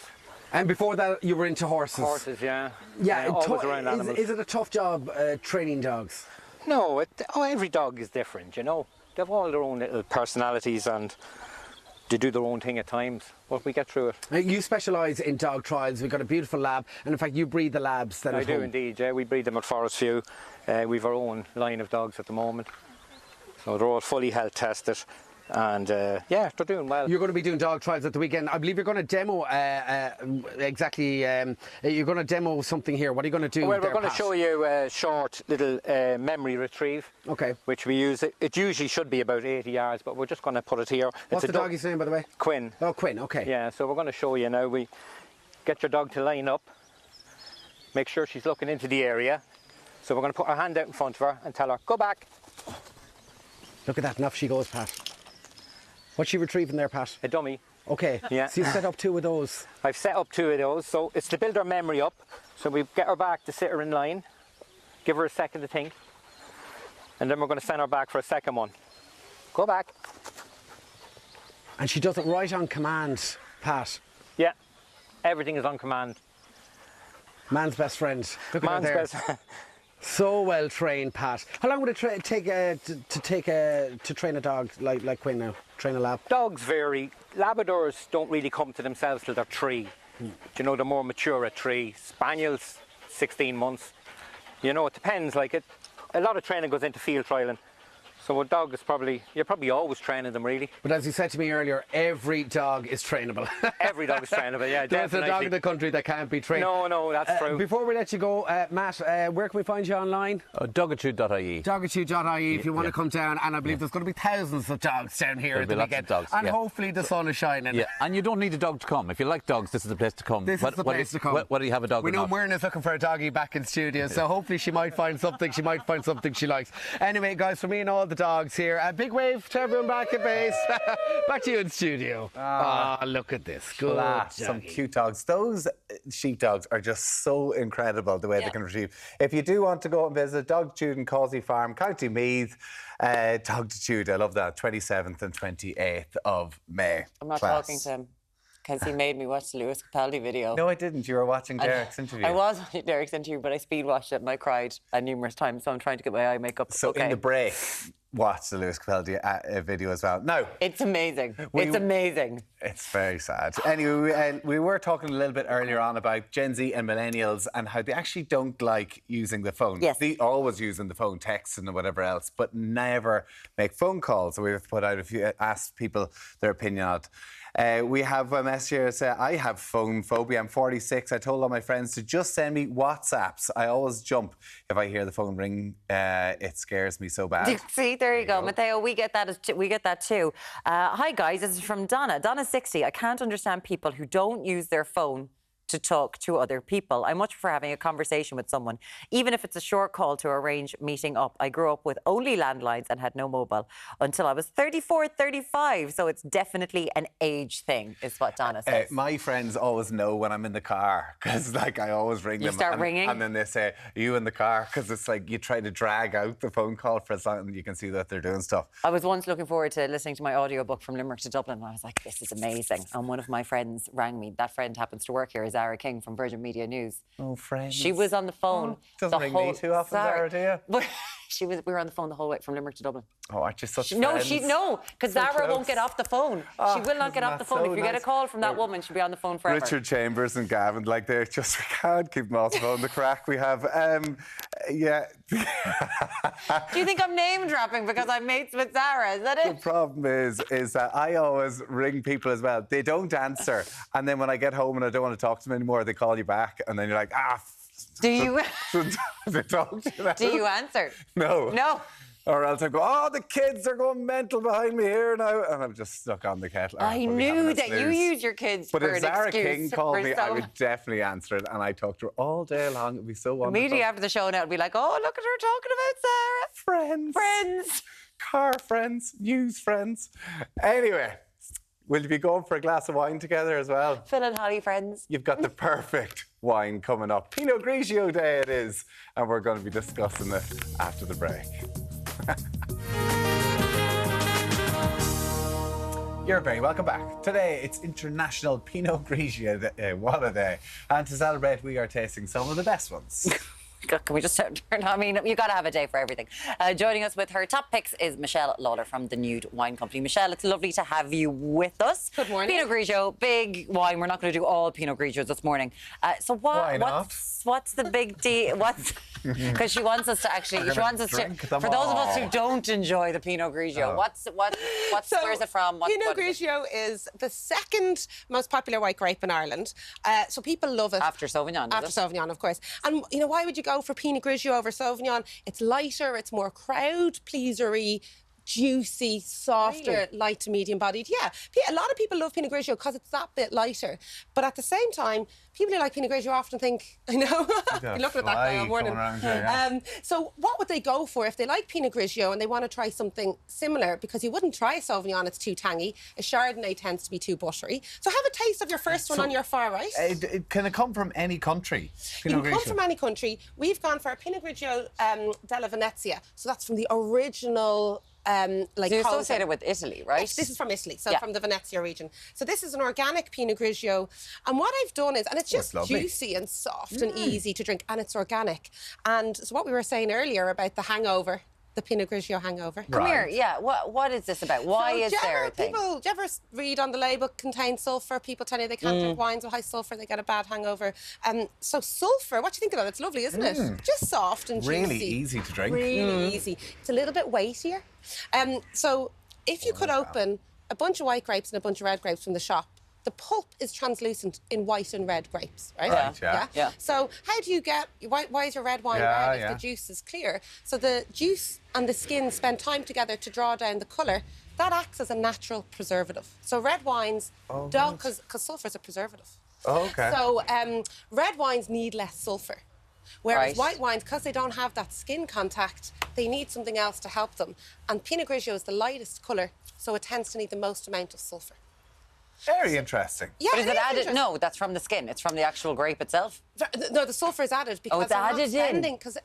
And before that, you were into horses. Horses, yeah. Yeah, always around animals. Is it a tough job training dogs? No, every dog is different, you know. They have all their own little personalities and they do their own thing at times, but we get through it. You specialise in dog trials. We've got a beautiful lab, and in fact, you breed the labs then I do indeed, yeah. We breed them at Forest View. We've our own line of dogs at the moment. So they're all fully health tested. And they're doing well. You're going to be doing dog trials at the weekend. I believe you're going to demo you're going to demo something here. What are you going to do? Well, we're going to show you a short little memory retrieve. Okay. Which we use. It usually should be about 80 yards, but we're just going to put it here. What's the doggie's name, by the way? Quinn. Oh, Quinn. Okay. Yeah. So we're going to show you now. We get your dog to line up. Make sure she's looking into the area. So we're going to put our hand out in front of her and tell her, go back. Look at that. And off she goes, Pat. What's she retrieving there, Pat? A dummy. Okay. Yeah. So you've set up 2 of those. I've set up 2 of those. So it's to build her memory up. So we get her back to sit her in line. Give her a second to think. And then we're going to send her back for a second one. Go back. And she does it right on command, Pat. Yeah, everything is on command. Man's best friend. Look at her there. Man's best. So well trained, Pat. How long would it take to train a dog like Quinn now? Train a lab? Dogs vary. Labradors don't really come to themselves till they're 3. You know, they're more mature at 3. Spaniels, 16 months. You know, it depends. Like a lot of training goes into field trialing. So a dog is you're probably always training them, really. But as you said to me earlier, every dog is trainable. Every dog is trainable, yeah, There's definitely. a dog in the country that can't be trained. No, that's true. Before we let you go, Matt, where can we find you online? Dogitude.ie. Dogitude.ie if you want to come down, and I believe there's going to be thousands of dogs down here at the Lots weekend. of dogs, and hopefully the sun is shining. Yeah, and you don't need a dog to come. If you like dogs, this is the place to come. This is the place to come. Whether you have a dog we or know not. Myrna's looking for a doggy back in studio, so hopefully she might find something. She might find something she likes. Anyway, guys, for me and all the dogs here, a big wave to everyone back at base. Back to you in studio. Look at this. Good Class. Some cute dogs. Those sheepdogs are just so incredible the way they can retrieve. If you do want to go and visit Dogitude and Causey Farm, County Meath, Dogitude, I love that, 27th and 28th of May. I'm not talking to him because he made me watch the Louise Campbell video. No, I didn't. You were watching Deric's interview. I was watching Deric's interview, but I speed watched it and I cried numerous times, so I'm trying to get my eye makeup. So in the break, watch the Louise Campbell video as well. Now, it's amazing. It's amazing. It's very sad. Anyway, we were talking a little bit earlier on about Gen Z and millennials and how they actually don't like using the phone. Yes. They always using the phone, texts and whatever else, but never make phone calls. So we've put out, if you ask people their opinion on it. We have a message here that says, I have phone phobia. I'm 46. I told all my friends to just send me WhatsApps. I always jump if I hear the phone ring. It scares me so bad. See, there you go. Matteo, we get that too. Hi, guys. This is from Donna. Donna's 60. I can't understand people who don't use their phone to talk to other people. I much prefer having a conversation with someone, even if it's a short call to arrange meeting up. I grew up with only landlines and had no mobile until I was 34, 35. So it's definitely an age thing, is what Donna says. My friends always know when I'm in the car because, like, I always ring them. You start ringing? And then they say, are you in the car? Because it's like you try to drag out the phone call for as long as you can see that they're doing stuff. I was once looking forward to listening to my audiobook from Limerick to Dublin, and I was like, this is amazing. And one of my friends rang me. That friend happens to work here, is Zara King from Virgin Media News. Oh, friends. She was on the phone. Doesn't ring me too often, Zara, do you? But we were on the phone the whole way from Limerick to Dublin. Oh, aren't you such friends? No, because So Zara close. won't get off the phone. She will not get off the phone. so If you get a nice? call from that woman, she'll be on the phone forever. Richard Chambers and Gavin, like, they just, we can't keep them off the phone. The crack we have. Yeah. Do you think I'm name dropping because I'm mates with Zara? Is that The it? problem is that I always ring people as well. They don't answer. And then when I get home and I don't want to talk to them anymore, they call you back. And then you're like, Do you? they talk to you now. Do you answer? No. No. Or else I go, oh, the kids are going mental behind me here now. And I'm just stuck on the kettle. I knew that you use your kids But for if an Zara excuse. King called me, I so- would definitely answer it. And I talk to her all day long. It'd be so wonderful. Immediately after the show now, it'll be like, oh, look at her talking about Zara. Friends. Friends. Car friends. News friends. Anyway, will you be going for a glass of wine together as well? Phil and Holly friends. You've got the perfect wine coming up. Pinot Grigio Day it is. And we're going to be discussing it after the break. You're very welcome back. Today, it's International Pinot Grigio Day. What a day. And to celebrate, we are tasting some of the best ones. God, can we just turn? I mean, you got to have a day for everything. Joining us with her top picks is Michelle Lawler from the Nude Wine Company. Michelle, it's lovely to have you with us. Good morning. Pinot Grigio, big wine. We're not going to do all Pinot Grigios this morning. So Why not? what's the big deal? What's because she wants us to actually. She wants us to. For those of us who don't enjoy the Pinot Grigio, where's it from? Pinot Grigio is the second most popular white grape in Ireland. So people love it. After Sauvignon. After Sauvignon, of course. And you know, why would you go for Pinot Grigio over Sauvignon? It's lighter, it's more crowd pleasery. juicy, softer, light to medium bodied. Yeah, a lot of people love Pinot Grigio because it's that bit lighter. But at the same time, people who like Pinot Grigio often think, I know, you're looking at that guy all morning. So what would they go for if they like Pinot Grigio and they want to try something similar? Because you wouldn't try a Sauvignon, it's too tangy. A Chardonnay tends to be too buttery. So have a taste of your first one on your far right. Can it come from any country? It can come from any country. We've gone for a Pinot Grigio della Venezia. So that's from the original... so you're associated with Italy, right? Yes, this is from Italy, so from the Venezia region. So this is an organic Pinot Grigio. And what I've done is, and it's just juicy and soft and easy to drink, and it's organic. And so what we were saying earlier about the hangover, the Pinot Grigio hangover. Come here, what is this about? Why is there a thing? Do you ever read on the label, contains sulphur? People tell you they can't drink wines with high sulphur, they get a bad hangover. So sulphur, what do you think of that? It's lovely, isn't it? Just soft and juicy. Really easy to drink. Really easy. It's a little bit weightier. So if you could open a bunch of white grapes and a bunch of red grapes from the shop, the pulp is translucent in white and red grapes, right? Yeah. So how do you get, why is your red wine red if the juice is clear? So the juice and the skin spend time together to draw down the colour. That acts as a natural preservative. So red wines don't, because sulphur is a preservative. So red wines need less sulphur. Whereas white wines, because they don't have that skin contact, they need something else to help them. And Pinot Grigio is the lightest colour, so it tends to need the most amount of sulphur. Very interesting. Yeah, but is it added? No, that's from the skin. It's from the actual grape itself. No, the sulphur is added because it's added in.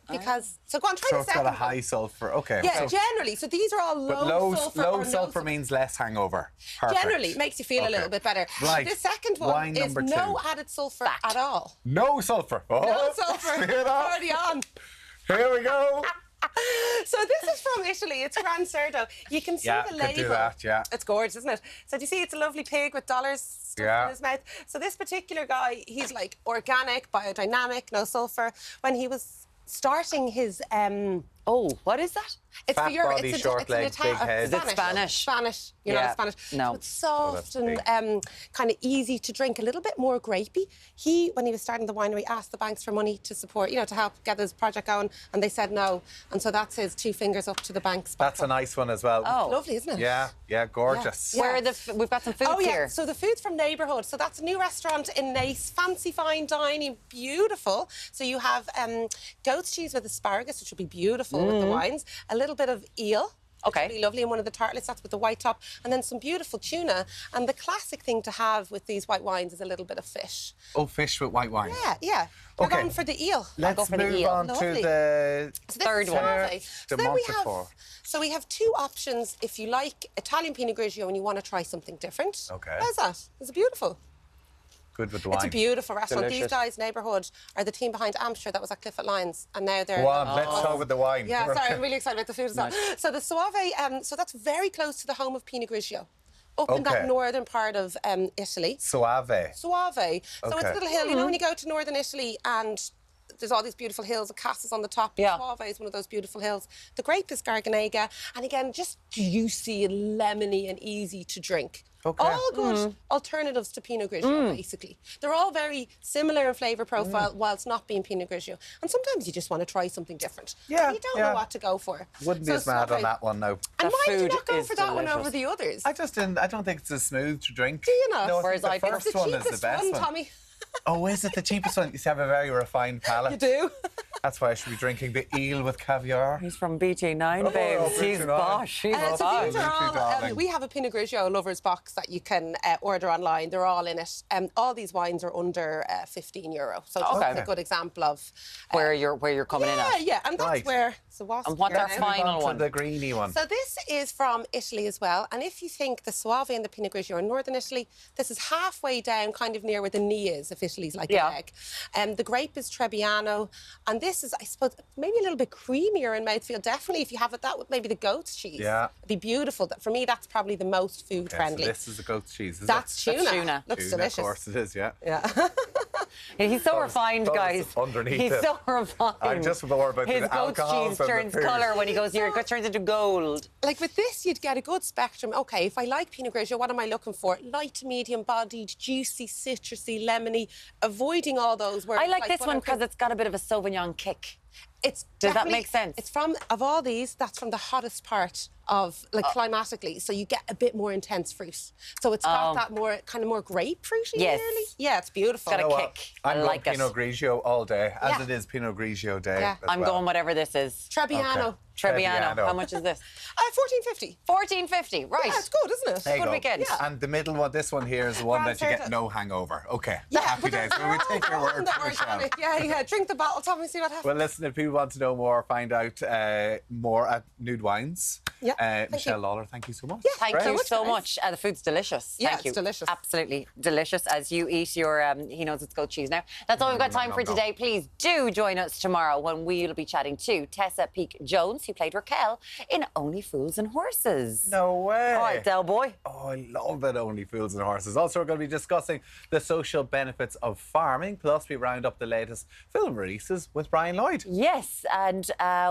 Because so go on, try so the second it's got a high sulphur. Okay. Yeah, generally. So these are all low sulphur. Low sulphur means less hangover. Perfect. Generally, it makes you feel a little bit better. Right. The second one is no added sulphur at all. No sulphur. No sulphur. Already on. Here we go. So this is from Italy. It's Gran Cerdo. You can see the label. Do that, It's gorgeous, isn't it? So do you see it's a lovely pig with dollars stuffed in his mouth? So this particular guy, he's like organic, biodynamic, no sulphur. When he was starting his... what is that? It's fat body, short leg, big head. Is it Spanish? Spanish. You're not Spanish. No. So it's soft and kind of easy to drink, a little bit more grapey. When he was starting the winery, asked the banks for money to support, to help get his project going, and they said no. And so that's his 2 fingers up to the banks. That's a nice one as well. Oh, lovely, isn't it? Yeah, gorgeous. Yeah. Where are we've got some food here. So the food's from Neighbourhood. So that's a new restaurant in Nace, fancy fine dining, beautiful. So you have goat's cheese with asparagus, which will be beautiful with the wines. A little bit of eel. Okay. Really lovely in one of the tartlets, that's with the white top. And then some beautiful tuna. And the classic thing to have with these white wines is a little bit of fish. Oh, fish with white wine. Yeah. We're going for the eel. Let's move on to the third one. So we have 2 options if you like Italian Pinot Grigio and you want to try something different. Okay. How's that? It's beautiful. Good with the wine. It's a beautiful restaurant. Delicious. These guys, Neighbourhood, are the team behind Amsher that was at Clifford Lions, and now they're... Go on, let's talk with the wine. Yeah, sorry, I'm really excited about the food as well. So the Soave, so that's very close to the home of Pinot Grigio, up in that northern part of Italy. Soave. So it's a little hill. You know when you go to northern Italy and there's all these beautiful hills with castles on the top. Soave is one of those beautiful hills. The grape is Garganega, and again, just juicy and lemony and easy to drink. All good alternatives to Pinot Grigio, basically. They're all very similar in flavour profile whilst not being Pinot Grigio. And sometimes you just want to try something different. Yeah. You don't know what to go for. Wouldn't be as mad on that one, no. And why did you not go for that one over the others? I don't think it's as smooth to drink. Do you not? No, whereas the first one is the best one. Tommy. Oh, is it the cheapest one? You have a very refined palate. You do. That's why I should be drinking the eel with caviar. He's from BT9, babes. He's bosh. He's bosh. We have a Pinot Grigio lovers box that you can order online. They're all in it. All these wines are under €15. So that's a good example of where you're coming in at. Yeah, and that's where. So and what's our final one? The greeny one. So this is from Italy as well. And if you think the Soave and the Pinot Grigio are in northern Italy, this is halfway down, kind of near where the knee is, if Italy's like an egg. The grape is Trebbiano, and this is, I suppose, maybe a little bit creamier in mouthfeel. Definitely, if you have it that with maybe the goat's cheese, it'd be beautiful. For me, that's probably the most food friendly. So this is the goat's cheese. That's tuna. That's tuna. Looks delicious. Of course it is. Yeah. He's so refined, guys. He's so refined. I'm just more about his the alcohol. His goat's cheese turns colour when he goes here. It turns into gold. Like with this, you'd get a good spectrum. Okay, if I like Pinot Grigio, what am I looking for? Light to medium-bodied, juicy, citrusy, lemony, avoiding all those words. I like this one because it's got a bit of a Sauvignon kick. It's Does that definitely- make sense? It's from, of all these, that's from the hottest part of, like, climatically. So you get a bit more intense fruit. So it's got that more, kind of more grapefruity, Yes. nearly. Yeah, it's beautiful. It's got a kick. I'm I going like it. Pinot Grigio all day, as Yeah. it is Pinot Grigio day. Yeah. as I'm well. going whatever this is. Trebbiano. Okay. Trebbiano. Trebbiano. How much is this? $14.50. $14.50. Right. Yeah, it's good, isn't it? There you Good go. weekend. Yeah. And the middle one, this one here, is the one Grand that you get Certain. no hangover. Okay. Yeah, Happy days. Well, we take your word That for it, Michelle. organic. Yeah. Drink the bottle, tell me, see what happens. Well, listen, if people want to know more, find out more at Nude Wines. Yeah, Michelle Lawler, thank you so much. Thank Great. you so much. The food's delicious. Yeah, Thank you. it's delicious. Absolutely delicious as you eat your He Knows It's Goat Cheese now. That's all we've got time for today. Please do join us tomorrow when we'll be chatting to Tessa Peake-Jones, who played Raquel in Only Fools and Horses. No way. All right, Del Boy. Oh, I love it, Only Fools and Horses. Also, we're going to be discussing the social benefits of farming, plus we round up the latest film releases with Brian Lloyd. Yes, and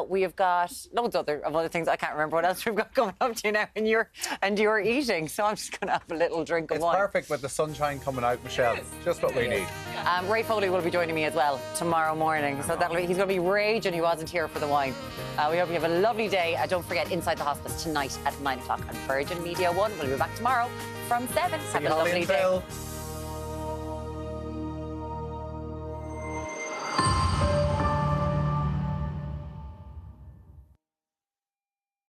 we have got loads of other things. I can't remember what else we've got coming up to now, and you're eating, so I'm just going to have a little drink of It's wine. perfect with the sunshine coming out, Michelle. Just what we need. Ray Foley will be joining me as well tomorrow morning, so he's going to be raging he wasn't here for the wine. We hope you have a lovely day. Don't forget, Inside the Hospice tonight at 9 o'clock on Virgin Media 1. We'll be back tomorrow from 7. Have a lovely day.